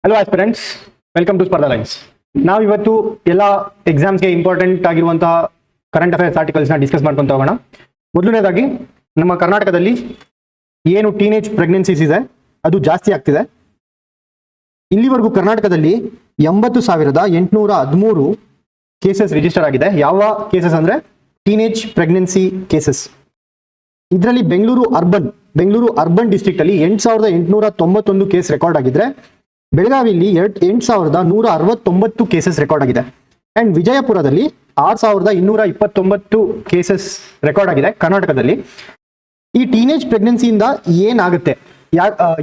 Hello aspirants, welcome to ಸ್ಪರ್ಧಾ lines. ನಾವಿವತ್ತು ಎಲ್ಲ ಎಕ್ಸಾಮ್ಸ್ಗೆ ಇಂಪಾರ್ಟೆಂಟ್ ಆಗಿರುವಂತಹ ಕರೆಂಟ್ ಅಫೇರ್ಸ್ ಆರ್ಟಿಕಲ್ಸ್ನ ಡಿಸ್ಕಸ್ ಮಾಡ್ಕೊಂತ ಹೋಗೋಣ. ಮೊದಲನೇದಾಗಿ ನಮ್ಮ ಕರ್ನಾಟಕದಲ್ಲಿ ಏನು ಟೀನೇಜ್ ಪ್ರೆಗ್ನೆನ್ಸೀಸ್ ಇದೆ ಅದು ಜಾಸ್ತಿ ಆಗ್ತಿದೆ. ಇಲ್ಲಿವರೆಗೂ ಕರ್ನಾಟಕದಲ್ಲಿ 80,813 ಕೇಸಸ್ ರಿಜಿಸ್ಟರ್ ಆಗಿದೆ. ಯಾವ ಕೇಸಸ್ ಅಂದರೆ ಟೀನೇಜ್ ಪ್ರೆಗ್ನೆನ್ಸಿ ಕೇಸಸ್. ಇದರಲ್ಲಿ ಬೆಂಗಳೂರು ಅರ್ಬನ್ ಡಿಸ್ಟ್ರಿಕ್ಟ್ ಅಲ್ಲಿ 8,891 ಕೇಸ್ ರೆಕಾರ್ಡ್ ಆಗಿದ್ರೆ, ಬೆಳಗಾವಿಯಲ್ಲಿ 8,169 ಕೇಸಸ್ ರೆಕಾರ್ಡ್ ಆಗಿದೆ. ಅಂಡ್ ವಿಜಯಪುರದಲ್ಲಿ 6,229 ಕೇಸಸ್ ರೆಕಾರ್ಡ್ ಆಗಿದೆ ಕರ್ನಾಟಕದಲ್ಲಿ. ಈ ಟೀನೇಜ್ ಪ್ರೆಗ್ನೆನ್ಸಿಯಿಂದ ಏನಾಗುತ್ತೆ,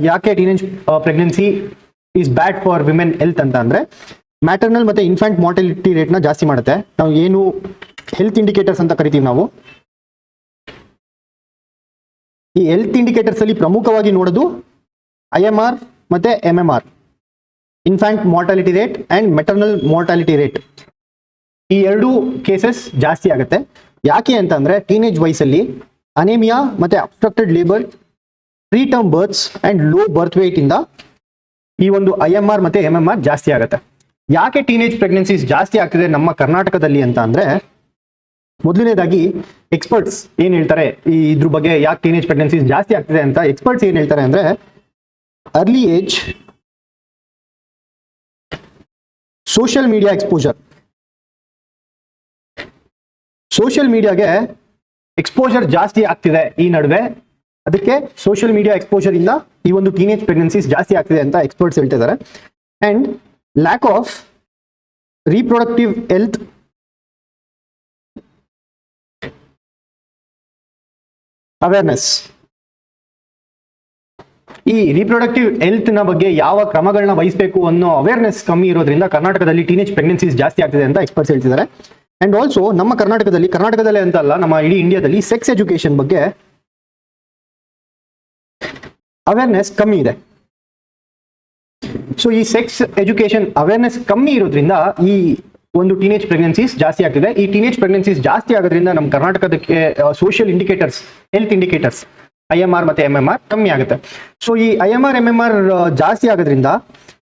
ಯಾಕೆ teenage pregnancy is bad for women health ಅಂತ ಅಂದ್ರೆ, ಮ್ಯಾಟರ್ನಲ್ ಮತ್ತೆ ಇನ್ಫ್ಯಾಂಟ್ ಮಾರ್ಟಾಲಿಟಿ ರೇಟ್ನ ಜಾಸ್ತಿ ಮಾಡುತ್ತೆ. ನಾವು ಏನು ಹೆಲ್ತ್ ಇಂಡಿಕೇಟರ್ಸ್ ಅಂತ ಕರಿತೀವಿ ನಾವು, ಈ ಹೆಲ್ತ್ ಇಂಡಿಕೇಟರ್ಸ್ ಅಲ್ಲಿ ಪ್ರಮುಖವಾಗಿ ನೋಡೋದು IMR ಮತ್ತೆ MMR, infant mortality rate and maternal mortality rate. ಈ ಎರಡೂ ಕೇಸಸ್ ಜಾಸ್ತಿ ಆಗುತ್ತೆ. ಯಾಕೆ ಅಂತಂದ್ರೆ ಟೀನೇಜ್ ವಯಸ್ಸಲ್ಲಿ ಅನೇಮಿಯಾ ಮತ್ತೆ obstructed labour, pre term births and low birth weight ಇಂದ ಈ ಒಂದು IMR ಮತ್ತೆ MMR ಜಾಸ್ತಿ ಆಗುತ್ತೆ. ಯಾಕೆ ಟೀನೇಜ್ ಪ್ರೆಗ್ನೆನ್ಸೀಸ್ ಜಾಸ್ತಿ ಆಗ್ತಿದೆ ನಮ್ಮ ಕರ್ನಾಟಕದಲ್ಲಿ ಅಂತ ಅಂದ್ರೆ, ಮೊದಲನೇದಾಗಿ ಎಕ್ಸ್ಪರ್ಟ್ಸ್ ಏನ್ ಹೇಳ್ತಾರೆ ಇದ್ರ ಬಗ್ಗೆ, ಯಾಕೆ ಟೀನೇಜ್ ಪ್ರೆಗ್ನೆನ್ಸೀಸ್ ಜಾಸ್ತಿ ಆಗ್ತಿದೆ ಅಂತ ಎಕ್ಸ್ಪರ್ಟ್ಸ್ ಏನ್ ಹೇಳ್ತಾರೆ ಅಂದ್ರೆ, early age, social media exposure. Social ಮೀಡಿಯಾಗೆ ಎಕ್ಸ್ಪೋಜರ್ ಜಾಸ್ತಿ ಆಗ್ತಿದೆ ಈ ನಡುವೆ. ಅದಕ್ಕೆ ಸೋಷಿಯಲ್ ಮೀಡಿಯಾ ಎಕ್ಸ್ಪೋಜರ್ ಇಂದ ಈ ಒಂದು ಟೀನೇಜ್ ಪ್ರೆಗ್ನೆನ್ಸೀಸ್ ಜಾಸ್ತಿ ಆಗ್ತಿದೆ ಅಂತ ಎಕ್ಸ್ಪರ್ಟ್ಸ್ ಹೇಳ್ತಿದ್ದಾರೆ. And lack of reproductive health awareness. ಈ ರೀಪ್ರೊಡಕ್ಟಿವ್ ಹೆಲ್ತ್ ನ ಬಗ್ಗೆ ಯಾವ ಕ್ರಮಗಳನ್ನ ವಹಿಸಬೇಕು ಅನ್ನೋ ಅವೇರ್ನೆಸ್ ಕಮ್ಮಿ ಇರೋದ್ರಿಂದ ಕರ್ನಾಟಕದಲ್ಲಿ ಟೀನೇಜ್ ಪ್ರೆಗ್ನೆನ್ಸೀಸ್ ಜಾಸ್ತಿ ಆಗ್ತಿದೆ ಅಂತ ಎಕ್ಸ್ಪರ್ಟ್ಸ್ ಹೇಳ್ತಿದ್ದಾರೆ. ಅಂಡ್ ಆಲ್ಸೋ ನಮ್ಮ ಕರ್ನಾಟಕದಲ್ಲೇ ಅಂತ ಅಲ್ಲ, ನಮ್ಮ ಇಡೀ ಇಂಡಿಯಾದಲ್ಲಿ ಸೆಕ್ಸ್ ಎಜುಕೇಶನ್ ಬಗ್ಗೆ ಅವೇರ್ನೆಸ್ ಕಮ್ಮಿ ಇದೆ. ಸೊ ಈ ಸೆಕ್ಸ್ ಎಜುಕೇಶನ್ ಅವೇರ್ನೆಸ್ ಕಮ್ಮಿ ಇರೋದ್ರಿಂದ ಈ ಒಂದು ಟೀನೇಜ್ ಪ್ರೆಗ್ನೆನ್ಸೀಸ್ ಜಾಸ್ತಿ ಆಗ್ತಿದೆ. ಈ ಟೀನೇಜ್ ಪ್ರೆಗ್ನೆನ್ಸೀಸ್ ಜಾಸ್ತಿ ಆಗೋದ್ರಿಂದ ನಮ್ಮ ಕರ್ನಾಟಕದಕ್ಕೆ social indicators, health indicators IMR ಮತ್ತೆ MMR ಕಮ್ಮಿ ಆಗುತ್ತೆ. ಸೊ ಈ IMR MMR ಜಾಸ್ತಿ ಆಗೋದ್ರಿಂದ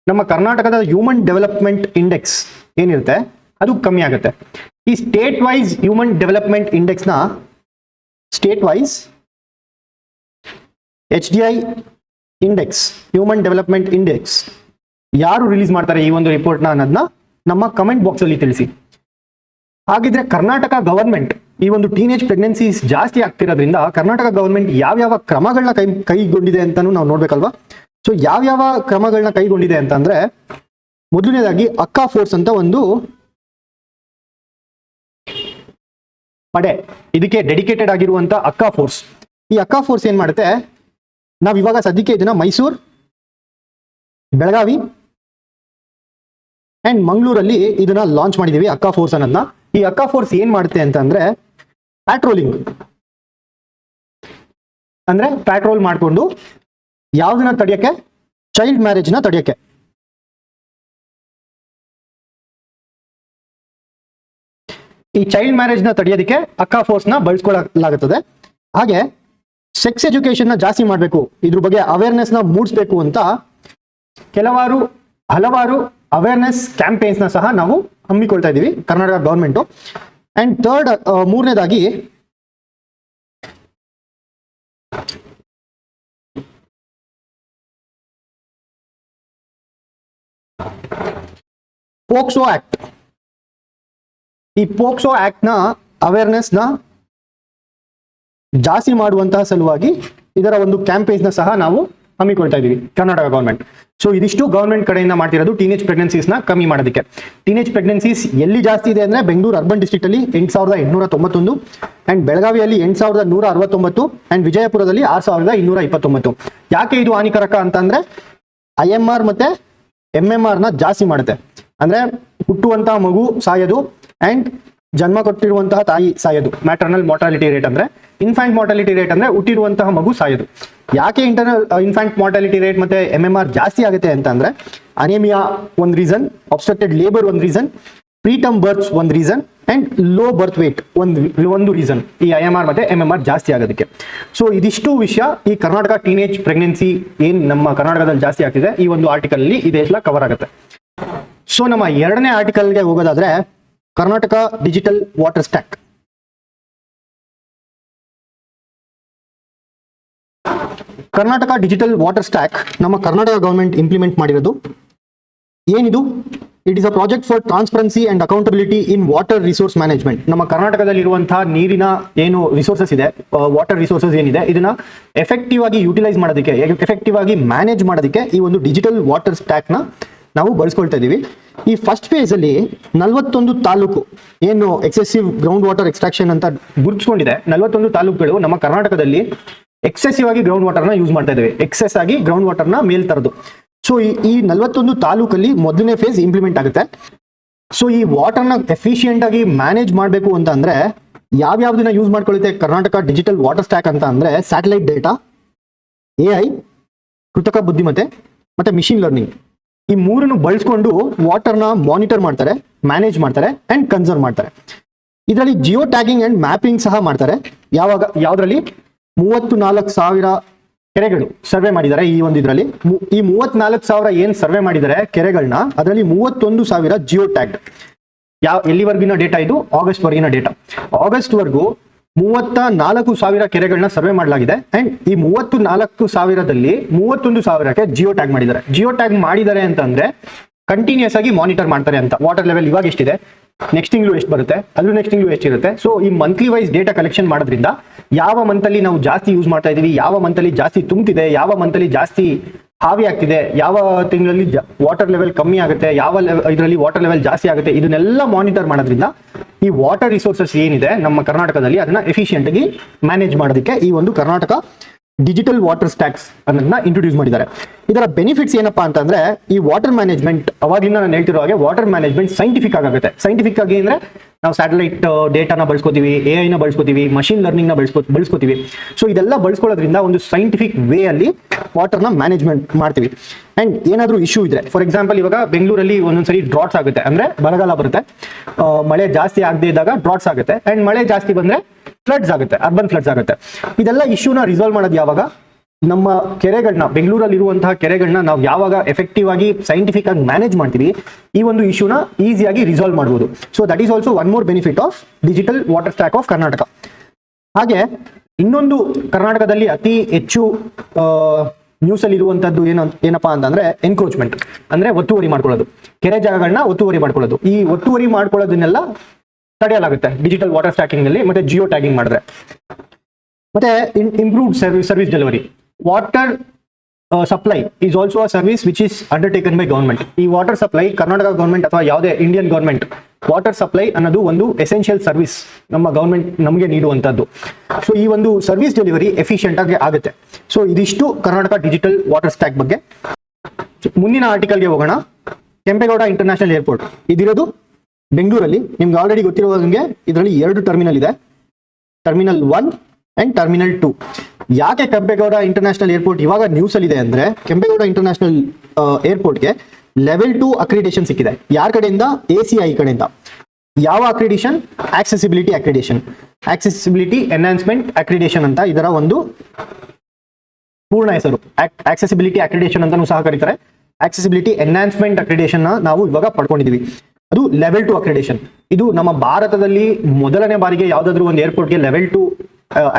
ನಮ್ಮ ಕರ್ನಾಟಕದ ಹ್ಯೂಮನ್ ಡೆವಲಪ್ಮೆಂಟ್ ಇಂಡೆಕ್ಸ್ ಏನಿರುತ್ತೆ ಅದು ಕಮ್ಮಿ ಆಗುತ್ತೆ. ಈ ಸ್ಟೇಟ್ ವೈಸ್ ಹ್ಯೂಮನ್ ಡೆವಲಪ್ಮೆಂಟ್ ಇಂಡೆಕ್ಸ್ನ HDI index, human development index ಯಾರು ರಿಲೀಸ್ ಮಾಡ್ತಾರೆ ಈ ಒಂದು ರಿಪೋರ್ಟ್ನ ಅನ್ನೋದನ್ನ ನಮ್ಮ ಕಮೆಂಟ್ ಬಾಕ್ಸ್ ಅಲ್ಲಿ ತಿಳಿಸಿ. ಹಾಗಿದ್ರೆ ಕರ್ನಾಟಕ ಗವರ್ಮೆಂಟ್ ಈ ಒಂದು ಟೀನೇಜ್ ಪ್ರೆಗ್ನೆನ್ಸೀಸ್ ಜಾಸ್ತಿ ಆಗ್ತಿರೋದ್ರಿಂದ ಕರ್ನಾಟಕ ಗವರ್ಮೆಂಟ್ ಯಾವ್ಯಾವ ಕ್ರಮಗಳನ್ನ ಕೈಗೊಂಡಿದೆ ಅಂತಾನು ನಾವು ನೋಡ್ಬೇಕಲ್ವಾ. ಸೊ ಯಾವ್ಯಾವ ಕ್ರಮಗಳನ್ನ ಕೈಗೊಂಡಿದೆ ಅಂತಂದ್ರೆ, ಮೊದಲನೇದಾಗಿ ಅಕ್ಕಾ ಫೋರ್ಸ್ ಅಂತ ಒಂದು ಪಡೆ, ಇದಕ್ಕೆ ಡೆಡಿಕೇಟೆಡ್ ಆಗಿರುವಂತ ಅಕ್ಕಾ ಫೋರ್ಸ್. ಈ ಅಕ್ಕಾ ಫೋರ್ಸ್ ಏನ್ ಮಾಡುತ್ತೆ, ನಾವ್ ಇವಾಗ ಸದ್ಯಕ್ಕೆ ಇದನ್ನ ಮೈಸೂರು, ಬೆಳಗಾವಿ ಅಂಡ್ ಮಂಗಳೂರಲ್ಲಿ ಇದನ್ನ ಲಾಂಚ್ ಮಾಡಿದೀವಿ ಅಕ್ಕಾ ಫೋರ್ಸ್ ಅನ್ನೋದನ್ನ. ಈ ಅಕ್ಕಾ ಫೋರ್ಸ್ ಏನ್ ಮಾಡುತ್ತೆ ಅಂತಂದ್ರೆ, ಪ್ಯಾಟ್ರೋಲಿಂಗ್ ಅಂದ್ರೆ ಪ್ಯಾಟ್ರೋಲ್ ಮಾಡಿಕೊಂಡು ಯಾವ್ದನ್ನ ತಡೆಯಕ್ಕೆ, ಚೈಲ್ಡ್ ಮ್ಯಾರೇಜ್ ನ ತಡೆಯಕ್ಕೆ. ಈ ಚೈಲ್ಡ್ ಮ್ಯಾರೇಜ್ ನ ತಡೆಯೋದಕ್ಕೆ ಅಕ್ಕಾ ಫೋರ್ಸ್ ನ ಬಳಸ್ಕೊಳ್ಳಲಾಗುತ್ತದೆ. ಹಾಗೆ ಸೆಕ್ಸ್ ಎಜುಕೇಶನ್ ನ ಜಾಸ್ತಿ ಮಾಡಬೇಕು, ಇದ್ರ ಬಗ್ಗೆ ಅವೇರ್ನೆಸ್ ನ ಮೂಡಿಸಬೇಕು ಅಂತ ಹಲವಾರು ಅವೇರ್ನೆಸ್ ಕ್ಯಾಂಪೇನ್ಸ್ ನ ಸಹ ನಾವು ಹಮ್ಮಿಕೊಳ್ತಾ ಇದೀವಿ ಕರ್ನಾಟಕ ಗವರ್ಮೆಂಟ್. ಅಂಡ್ ಮೂರನೇದಾಗಿ ಪೋಕ್ಸೋ ಆಕ್ಟ್. ಈ ಪೋಕ್ಸೋ ಆಕ್ಟ್ ನ ಅವೇರ್ನೆಸ್ ನ ಜಾಸ್ತಿ ಮಾಡುವಂತಹ ಸಲುವಾಗಿ ಇದರ ಒಂದು ಕ್ಯಾಂಪೇನ್ಸ್ ನ ಸಹ ನಾವು ಹಮ್ಮಿಕೊಳ್ತಾ ಇದೀವಿ ಕರ್ನಾಟಕ ಗವರ್ಮೆಂಟ್. ಸೊ ಇದಿಷ್ಟು ಗವರ್ಮೆಂಟ್ ಕಡೆಯಿಂದ ಮಾಡ್ತಿರೋದು ಟೀನೇಜ್ ಪ್ರೆಗ್ನೆನ್ಸೀಸ್ ನ ಕಮ್ಮಿ ಮಾಡೋದಕ್ಕೆ. ಟೀನೇಜ್ ಪ್ರೆಗ್ನೆನ್ಸೀಸ್ ಎಲ್ಲಿ ಜಾಸ್ತಿ ಇದೆ ಅಂದ್ರೆ, ಬೆಂಗಳೂರು ಅರ್ಬನ್ ಡಿಸ್ಟ್ರಿಕ್ಟ್ ಅಲ್ಲಿ 8,891 ಅಂಡ್ ಬೆಳಗಾವಿಯಲ್ಲಿ 8,169 ಅಂಡ್ ವಿಜಯಪುರದಲ್ಲಿ 6,229. ಯಾಕೆ ಇದು ಹಾನಿಕರಕ ಅಂತಂದ್ರೆ, IMR ಮತ್ತೆ MMR ನ ಜಾಸ್ತಿ ಮಾಡುತ್ತೆ. ಅಂದ್ರೆ ಹುಟ್ಟುವಂತಹ ಮಗು ಸಾಯೋದು ಅಂಡ್ ಜನ್ಮ ಕೊಟ್ಟಿರುವಂತಹ ತಾಯಿ ಸಾಯೋದು, ಮ್ಯಾಟರ್ನಲ್ ಮಾರ್ಟಾಲಿಟಿ ರೇಟ್ ಅಂದ್ರೆ. ಇನ್ಫ್ಯಾಂಟ್ ಮಾರ್ಟಾಲಿಟಿ ರೇಟ್ ಅಂದ್ರೆ ಹುಟ್ಟಿರುವಂತಹ ಮಗು ಸಾಯೋದು. ಯಾಕೆ ಇನ್ಫ್ಯಾಂಟ್ ಮಾರ್ಟಾಲಿಟಿ ರೇಟ್ ಮತ್ತೆ MMR ಜಾಸ್ತಿ ಆಗುತ್ತೆ ಅಂತಂದ್ರೆ, ಅನೇಮಿಯಾ ಒಂದ್ ರೀಸನ್, ಅಬ್ಸ್ಟ್ರಕ್ಟೆಡ್ ಲೇಬರ್ ಒಂದ್ ರೀಸನ್, ಪ್ರೀ ಟರ್ಮ್ ಬರ್ತ್ಸ್ ಒಂದ್ reason and low birth weight ಒಂದು ರೀಸನ್ ಈ IMR ಮತ್ತೆ MMR ಜಾಸ್ತಿ ಆಗೋದಕ್ಕೆ. ಸೊ ಇದಿಷ್ಟು ವಿಷಯ ಈ ಕರ್ನಾಟಕ ಟೀನೇಜ್ ಪ್ರೆಗ್ನೆನ್ಸಿ ಏನ್ ನಮ್ಮ ಕರ್ನಾಟಕದಲ್ಲಿ ಜಾಸ್ತಿ ಆಗ್ತಿದೆ ಈ ಒಂದು ಆರ್ಟಿಕಲ್ ಅಲ್ಲಿ ಇದೆಲ್ಲ ಕವರ್ ಆಗುತ್ತೆ. ಸೊ ನಮ್ಮ ಎರಡನೇ ಆರ್ಟಿಕಲ್ಗೆ ಹೋಗೋದಾದ್ರೆ Karnataka digital water stack. Karnataka digital water stack ನಮ್ಮ ಕರ್ನಾಟಕ ಗವರ್ಮೆಂಟ್ ಇಂಪ್ಲಿಮೆಂಟ್ ಮಾಡಿರೋದು. ಏನಿದು? It is a project for transparency and accountability in water resource management. ನಮ್ಮ ಕರ್ನಾಟಕದಲ್ಲಿ ಇರುವಂತಹ ನೀರಿನ ಏನು ರಿಸೋರ್ಸಸ್ ಇದೆ, ವಾಟರ್ ರಿಸೋರ್ಸಸ್ ಏನಿದೆ, ಇದನ್ನ ಎಫೆಕ್ಟಿವ್ ಆಗಿ ಯುಟಿಲೈಸ್ ಮಾಡೋದಕ್ಕೆ, ಎಫೆಕ್ಟಿವ್ ಆಗಿ ಮ್ಯಾನೇಜ್ ಮಾಡೋದಕ್ಕೆ ಈ ಒಂದು ಡಿಜಿಟಲ್ ವಾಟರ್ ಸ್ಟ್ಯಾಕ್ ನ ನಾವು ಬಳಸ್ಕೊಳ್ತಾ ಇದೀವಿ. ಈ ಫಸ್ಟ್ ಫೇಸ್ ಅಲ್ಲಿ 41 ತಾಲೂಕು ಏನು ಎಕ್ಸೆಸಿವ್ ಗ್ರೌಂಡ್ ವಾಟರ್ ಎಕ್ಸ್ಟ್ರಾಕ್ಷನ್ ಅಂತ ಗುರುತಿಸ್ಕೊಂಡಿದೆ, 41 ತಾಲೂಕುಗಳು ನಮ್ಮ ಕರ್ನಾಟಕದಲ್ಲಿ ಎಕ್ಸೆಸಿವ್ ಆಗಿ ಗ್ರೌಂಡ್ ವಾಟರ್ ನ ಯೂಸ್ ಮಾಡ್ತಾ ಇದ್ದೇವೆ, ಎಕ್ಸೆಸ್ ಆಗಿ ಗ್ರೌಂಡ್ ವಾಟರ್ ನ ಮೇಲ್ ತರದು. ಸೊ ಈ 41 ತಾಲೂಕಲ್ಲಿ ಮೊದಲನೇ ಫೇಸ್ ಇಂಪ್ಲಿಮೆಂಟ್ ಆಗುತ್ತೆ. ಸೊ ಈ ವಾಟರ್ ನ ಎಫಿಷಿಯಂಟ್ ಆಗಿ ಮ್ಯಾನೇಜ್ ಮಾಡಬೇಕು ಅಂತ ಅಂದ್ರೆ ಯಾವ್ಯಾವ್ದನ್ನ ಯೂಸ್ ಮಾಡ್ಕೊಳ್ಳುತ್ತೆ ಕರ್ನಾಟಕ ಡಿಜಿಟಲ್ ವಾಟರ್ ಸ್ಟ್ಯಾಕ್ ಅಂತ ಅಂದ್ರೆ ಸ್ಯಾಟಲೈಟ್ ಡೇಟಾ, AI, ಕೃತಕ ಬುದ್ಧಿಮತ್ತೆ ಮತ್ತೆ ಮಿಷಿನ್ ಲರ್ನಿಂಗ್, ಈ ಮೂರನ್ನು ಬಳಸ್ಕೊಂಡು ವಾಟರ್ನ ಮಾನಿಟರ್ ಮಾಡ್ತಾರೆ, ಮ್ಯಾನೇಜ್ ಮಾಡ್ತಾರೆ ಅಂಡ್ ಕನ್ಸರ್ವ್ ಮಾಡ್ತಾರೆ. ಇದರಲ್ಲಿ ಜಿಯೋ ಟ್ಯಾಗಿಂಗ್ ಅಂಡ್ ಮ್ಯಾಪಿಂಗ್ ಸಹ ಮಾಡ್ತಾರೆ. ಯಾವ್ದ್ರಲ್ಲಿ 34,000 ಕೆರೆಗಳು ಸರ್ವೆ ಮಾಡಿದ್ದಾರೆ. ಈ ಒಂದು ಇದರಲ್ಲಿ ಈ 34,000 ಏನ್ ಸರ್ವೆ ಮಾಡಿದ್ದಾರೆ ಕೆರೆಗಳನ್ನ, ಅದರಲ್ಲಿ 31,000 ಜಿಯೋ ಟ್ಯಾಗ್ಡ್. ಎಲ್ಲಿವರೆಗಿನ ಡೇಟಾ ಇದು? ಆಗಸ್ಟ್ ವರೆಗಿನ ಡೇಟಾ. ಆಗಸ್ಟ್ ವರ್ಗೂ 34,000 ಕೆರೆಗಳನ್ನ ಸರ್ವೆ ಮಾಡಲಾಗಿದೆ. ಅಂಡ್ ಈ 34,000ದಲ್ಲಿ 31,000ಕ್ಕೆ ಜಿಯೋ ಟ್ಯಾಗ್ ಮಾಡಿದ್ದಾರೆ. ಜಿಯೋ ಟ್ಯಾಗ್ ಮಾಡಿದ್ದಾರೆ ಅಂತಂದ್ರೆ ಕಂಟಿನ್ಯೂಸ್ ಆಗಿ ಮಾನಿಟರ್ ಮಾಡ್ತಾರೆ ಅಂತ. ವಾಟರ್ ಲೆವೆಲ್ ಇವಾಗ ಎಷ್ಟಿದೆ, ನೆಕ್ಸ್ಟ್ ತಿಂಗಳು ಎಷ್ಟು ಬರುತ್ತೆ, ಅದ್ರ ನೆಕ್ಸ್ಟ್ ತಿಂಗಳು ಎಷ್ಟಿರುತ್ತೆ. ಸೊ ಈ ಮಂತ್ಲಿ ವೈಸ್ ಡೇಟಾ ಕಲೆಕ್ಷನ್ ಮಾಡೋದ್ರಿಂದ ಯಾವ ಮಂತಲ್ಲಿ ನಾವು ಜಾಸ್ತಿ ಯೂಸ್ ಮಾಡ್ತಾ ಇದೀವಿ, ಯಾವ ಮಂತಲ್ಲಿ ಜಾಸ್ತಿ ತುಂಬ್ತಿದೆ, ಯಾವ ಮಂತಲ್ಲಿ ಜಾಸ್ತಿ ಹಾವಿ ಆಗ್ತಿದೆ, ಯಾವ ತಿಂಗಳಲ್ಲಿ ವಾಟರ್ ಲೆವೆಲ್ ಕಮ್ಮಿ ಆಗುತ್ತೆ, ಯಾವ ಇದರಲ್ಲಿ ವಾಟರ್ ಲೆವೆಲ್ ಜಾಸ್ತಿ ಆಗುತ್ತೆ, ಇದನ್ನೆಲ್ಲ ಮಾನಿಟರ್ ಮಾಡೋದ್ರಿಂದ ಈ ವಾಟರ್ ರಿಸೋರ್ಸಸ್ ಏನಿದೆ ನಮ್ಮ ಕರ್ನಾಟಕದಲ್ಲಿ ಅದನ್ನ ಎಫಿಷಿಯಂಟ್ ಆಗಿ ಮ್ಯಾನೇಜ್ ಮಾಡೋದಕ್ಕೆ ಈ ಒಂದು ಕರ್ನಾಟಕ ಡಿಜಿಟಲ್ ವಾಟರ್ ಸ್ಟ್ಯಾಕ್ಸ್ ಅನ್ನೋದನ್ನ ಇಂಟ್ರೊಡ್ಯೂಸ್ ಮಾಡಿದ್ದಾರೆ. ಇದರ ಬೆನಿಫಿಟ್ಸ್ ಏನಪ್ಪಾ ಅಂತಂದ್ರೆ ಈ ವಾಟರ್ ಮ್ಯಾನೇಜ್ಮೆಂಟ್, ಅವಾಗ್ಲಿಂದ ನಾನು ಹೇಳ್ತಿರೋ ಹಾಗೆ ವಾಟರ್ ಮ್ಯಾನೇಜ್ಮೆಂಟ್ ಸೈಂಟಿಫಿಕ್ ಆಗುತ್ತೆ. ಸೈಂಟಿಫಿಕ್ ಆಗಿ ಅಂದ್ರೆ ನಾವು ಸ್ಯಾಟಲೈಟ್ ಡೇಟಾನ ಬಳಸ್ಕೋತೀವಿ, AI ನ ಬಳಸ್ಕೋತೀವಿ, ಮಷಿನ್ ಲರ್ನಿಂಗ್ ನ ಬಳಸ್ಕೋತೀವಿ. ಸೊ ಇದೆಲ್ಲ ಬಳಸ್ಕೊಳ್ಳೋದ್ರಿಂದ ಒಂದು ಸೈಂಟಿಫಿಕ್ ವೇ ಅಲ್ಲಿ ವಾಟರ್ನ ಮ್ಯಾನೇಜ್ಮೆಂಟ್ ಮಾಡ್ತೀವಿ. ಅಂಡ್ ಏನಾದ್ರೂ ಇಶ್ಯೂ ಇದ್ರೆ, ಫಾರ್ ಎಕ್ಸಾಂಪಲ್ ಇವಾಗ ಬೆಂಗಳೂರಲ್ಲಿ ಒಂದೊಂದ್ಸರಿ ಡ್ರಾಟ್ಸ್ ಆಗುತ್ತೆ, ಅಂದ್ರೆ ಬರಗಾಲ ಬರುತ್ತೆ, ಮಳೆ ಜಾಸ್ತಿ ಆಗದೆ ಇದ್ದಾಗ ಡ್ರಾಟ್ಸ್ ಆಗುತ್ತೆ. ಅಂಡ್ ಮಳೆ ಜಾಸ್ತಿ ಬಂದ್ರೆ ಫ್ಲಡ್ಸ್ ಆಗುತ್ತೆ, ಅರ್ಬನ್ ಫ್ಲಡ್ಸ್ ಆಗುತ್ತೆ. ಇದೆಲ್ಲ ಇಶ್ಯೂನ ರಿಸಾಲ್ವ್ ಮಾಡೋದು ಯಾವಾಗ? ನಮ್ಮ ಕೆರೆಗಳನ್ನ, ಬೆಂಗಳೂರಲ್ಲಿ ಇರುವಂತಹ ಕೆರೆಗಳನ್ನ ನಾವು ಯಾವಾಗ ಎಫೆಕ್ಟಿವ್ ಆಗಿ ಸೈಂಟಿಫಿಕ್ ಆಗಿ ಮ್ಯಾನೇಜ್ ಮಾಡ್ತೀವಿ, ಈ ಒಂದು ಇಶ್ಯೂನ ಈಸಿಯಾಗಿ ರಿಸಾಲ್ವ್ ಮಾಡಬಹುದು. So that is also one more benefit of digital water stack of Karnataka. ಹಾಗೆ ಇನ್ನೊಂದು ಕರ್ನಾಟಕದಲ್ಲಿ ಅತಿ ಹೆಚ್ಚು ನ್ಯೂಸ್ ಅಲ್ಲಿ ಇರುವಂತದ್ದು ಏನಪ್ಪಾ ಅಂತಂದ್ರೆ ಎನ್ಕ್ರೋಚ್ಮೆಂಟ್, ಅಂದ್ರೆ ಒತ್ತುವರಿ ಮಾಡ್ಕೊಳ್ಳೋದು, ಕೆರೆ ಜಾಗಗಳನ್ನ ಒತ್ತುವರಿ ಮಾಡ್ಕೊಳ್ಳೋದು. ಈ ಒತ್ತುವರಿ ಮಾಡ್ಕೊಳ್ಳೋದನ್ನೆಲ್ಲ ತಡೆಯಲಾಗುತ್ತೆ ಡಿಜಿಟಲ್ ವಾಟರ್ ಸ್ಟ್ಯಾಕಿಂಗ್ ನಲ್ಲಿ, ಮತ್ತೆ ಜಿಯೋ ಟ್ಯಾಗಿಂಗ್ ಮಾಡಿದ್ರೆ. ಮತ್ತೆ improved service delivery. Water supply is also a service which is undertaken by government. ಈ ವಾಟರ್ ಸಪ್ಲೈ ಕರ್ನಾಟಕ ಗವರ್ಮೆಂಟ್ ಅಥವಾ ಯಾವುದೇ ಇಂಡಿಯನ್ ಗವರ್ಮೆಂಟ್, ವಾಟರ್ ಸಪ್ಲೈ ಅನ್ನೋದು ಒಂದು ಎಸೆನ್ಷಿಯಲ್ ಸರ್ವಿಸ್ ನಮ್ಮ ಗವರ್ಮೆಂಟ್ ನಮಗೆ ನೀಡುವಂತದ್ದು. ಸೊ ಈ ಒಂದು ಸರ್ವಿಸ್ ಡೆಲಿವರಿ ಎಫಿಷಿಯಂಟ್ ಆಗಿ ಆಗುತ್ತೆ. ಸೊ ಇದಿಷ್ಟು ಕರ್ನಾಟಕ ಡಿಜಿಟಲ್ ವಾಟರ್ ಸ್ಟ್ಯಾಕ್ ಬಗ್ಗೆ. ಮುಂದಿನ ಆರ್ಟಿಕಲ್ಗೆ ಹೋಗೋಣ. ಕೆಂಪೇಗೌಡ ಇಂಟರ್ನ್ಯಾಷನಲ್ ಏರ್ಪೋರ್ಟ್ ಇದಿರೋದು ಬೆಂಗಳೂರಲ್ಲಿ. ನಿಮ್ಗೆ ಆಲ್ರೆಡಿ ಗೊತ್ತಿರುವ ಹಾಗೆ ಇದರಲ್ಲಿ 2 ಟರ್ಮಿನಲ್ ಇದೆ, ಟರ್ಮಿನಲ್ 1 ಅಂಡ್ ಟರ್ಮಿನಲ್ 2. ಯಾಕೆ ಕೆಂಪೇಗೌಡ ಇಂಟರ್ನ್ಯಾಷನಲ್ ಏರ್ಪೋರ್ಟ್ ಇವಾಗ ನ್ಯೂಸ್ ಅಲ್ಲಿ ಇದೆ ಅಂದ್ರೆ, ಕೆಂಪೇಗೌಡ ಇಂಟರ್ನ್ಯಾಷನಲ್ ಏರ್ಪೋರ್ಟ್ಗೆ ಲೆವೆಲ್ 2 ಅಕ್ರಿಡೇಷನ್ ಸಿಕ್ಕಿದೆ. ಯಾರ ಕಡೆಯಿಂದ? ACI ಕಡೆಯಿಂದ. ಯಾವ accreditation? Accessibility accreditation, accessibility enhancement accreditation ಅಂತ ಇದರ ಒಂದು ಪೂರ್ಣ ಹೆಸರು. ಆಕ್ಸೆಸಿಬಿಲಿಟಿ ಅಕ್ರಿಡೇಷನ್ ಅಂತಾನೂ ಸಹ ಕರೀತಾರೆ. ಆಕ್ಸೆಸಿಬಿಲಿಟಿ ಎನ್ಹಾನ್ಸ್ಮೆಂಟ್ ಅಕ್ರಿಡೇಷನ್ ನಾವು ಇವಾಗ ಪಡ್ಕೊಂಡಿದೀವಿ. ಅದು ಲೆವೆಲ್ 2 ಅಕ್ರಿಡೇಷನ್. ಇದು ನಮ್ಮ ಭಾರತದಲ್ಲಿ ಮೊದಲನೇ ಬಾರಿಗೆ ಯಾವ್ದಾದ್ರು ಒಂದು ಏರ್ಪೋರ್ಟ್ಗೆ ಲೆವೆಲ್ 2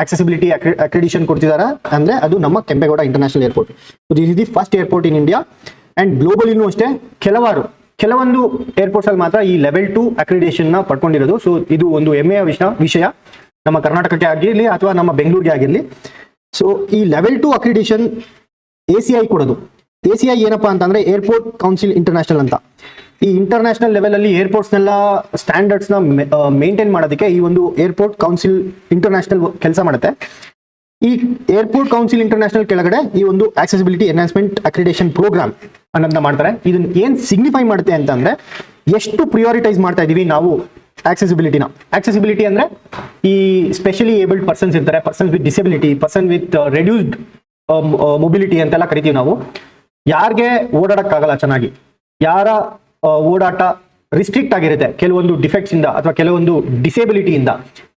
ಆಕ್ಸೆಸಿಬಿಲಿಟಿ ಅಕ್ರಿಡೇಷನ್ ಕೊಡ್ತಿದಾರ ಅಂದ್ರೆ ಅದು ನಮ್ಮ Kempegowda international airport. This is the first airport in India. And ಗ್ಲೋಬಲಿನೂ ಅಷ್ಟೇ ಕೆಲವೊಂದು ಏರ್ಪೋರ್ಟ್ಸ್ ಅಲ್ಲಿ ಮಾತ್ರ ಈ ಲೆವೆಲ್ 2 ಅಕ್ರಿಡೇಷನ್ ನ ಪಡ್ಕೊಂಡಿರೋದು. ಸೊ ಇದು ಒಂದು ಹೆಮ್ಮೆಯ ವಿಷಯ ನಮ್ಮ ಕರ್ನಾಟಕಕ್ಕೆ ಆಗಿರ್ಲಿ ಅಥವಾ ನಮ್ಮ ಬೆಂಗಳೂರಿಗೆ ಆಗಿರ್ಲಿ. ಸೊ ಈ ಲೆವೆಲ್ 2 ಅಕ್ರಿಡೇಷನ್ ACI ಕೊಡೋದು. ACI ಏನಪ್ಪಾ ಅಂತಂದ್ರೆ ಏರ್ಪೋರ್ಟ್ ಕೌನ್ಸಿಲ್ ಇಂಟರ್ನ್ಯಾಷನಲ್ ಅಂತ. ಈ ಇಂಟರ್ನ್ಯಾಷನಲ್ ಲೆವೆಲ್ ಅಲ್ಲಿ ಏರ್ಪೋರ್ಟ್ಸ್ ನೆಲ್ಲ ಸ್ಟ್ಯಾಂಡರ್ಡ್ಸ್ ನ ಮೇಂಟೈನ್ ಮಾಡೋದಕ್ಕೆ ಈ ಒಂದು ಏರ್ಪೋರ್ಟ್ ಕೌನ್ಸಿಲ್ ಇಂಟರ್ನ್ಯಾಷನಲ್ ಕೆಲಸ ಮಾಡುತ್ತೆ. ಈ ಏರ್ಪೋರ್ಟ್ ಕೌನ್ಸಿಲ್ ಇಂಟರ್ನ್ಯಾಷನಲ್ ಕೆಳಗಡೆ ಈ ಒಂದು ಆಕ್ಸೆಸಿಬಿಲಿಟಿ ಎನ್ಹಾನ್ಸ್ಮೆಂಟ್ ಅಕ್ರಿಡೇಷನ್ ಪ್ರೋಗ್ರಾಮ್ ಅನ್ನೋದನ್ನ ಮಾಡ್ತಾರೆ. ಇದನ್ನ ಏನ್ ಸಿಗ್ನಿಫೈ ಮಾಡುತ್ತೆ ಅಂತಂದ್ರೆ ಎಷ್ಟು ಪ್ರಿಯಾರಿಟೈಸ್ ಮಾಡ್ತಾ ಇದೀವಿ ನಾವು ಆಕ್ಸೆಸಿಬಿಲಿಟಿನ. ಆಕ್ಸೆಸಿಬಿಲಿಟಿ ಅಂದ್ರೆ ಈ ಸ್ಪೆಷಲಿ ಏಬಲ್ಡ್ ಪರ್ಸನ್ಸ್ ಇರ್ತಾರೆ, persons with disability, person with reduced mobility ಅಂತೆಲ್ಲ ಕರಿತೀವಿ ನಾವು. ಯಾರಿಗೆ ಓಡಾಡಕ್ಕಾಗಲ್ಲ ಚೆನ್ನಾಗಿ, ಯಾರ ಓಡಾಟ ರಿಸ್ಟ್ರಿಕ್ಟ್ ಆಗಿರುತ್ತೆ ಕೆಲವೊಂದು ಡಿಫೆಕ್ಟ್ಸ್ ಇಂದ ಅಥವಾ ಕೆಲವೊಂದು ಡಿಸೇಬಿಲಿಟಿಯಿಂದ.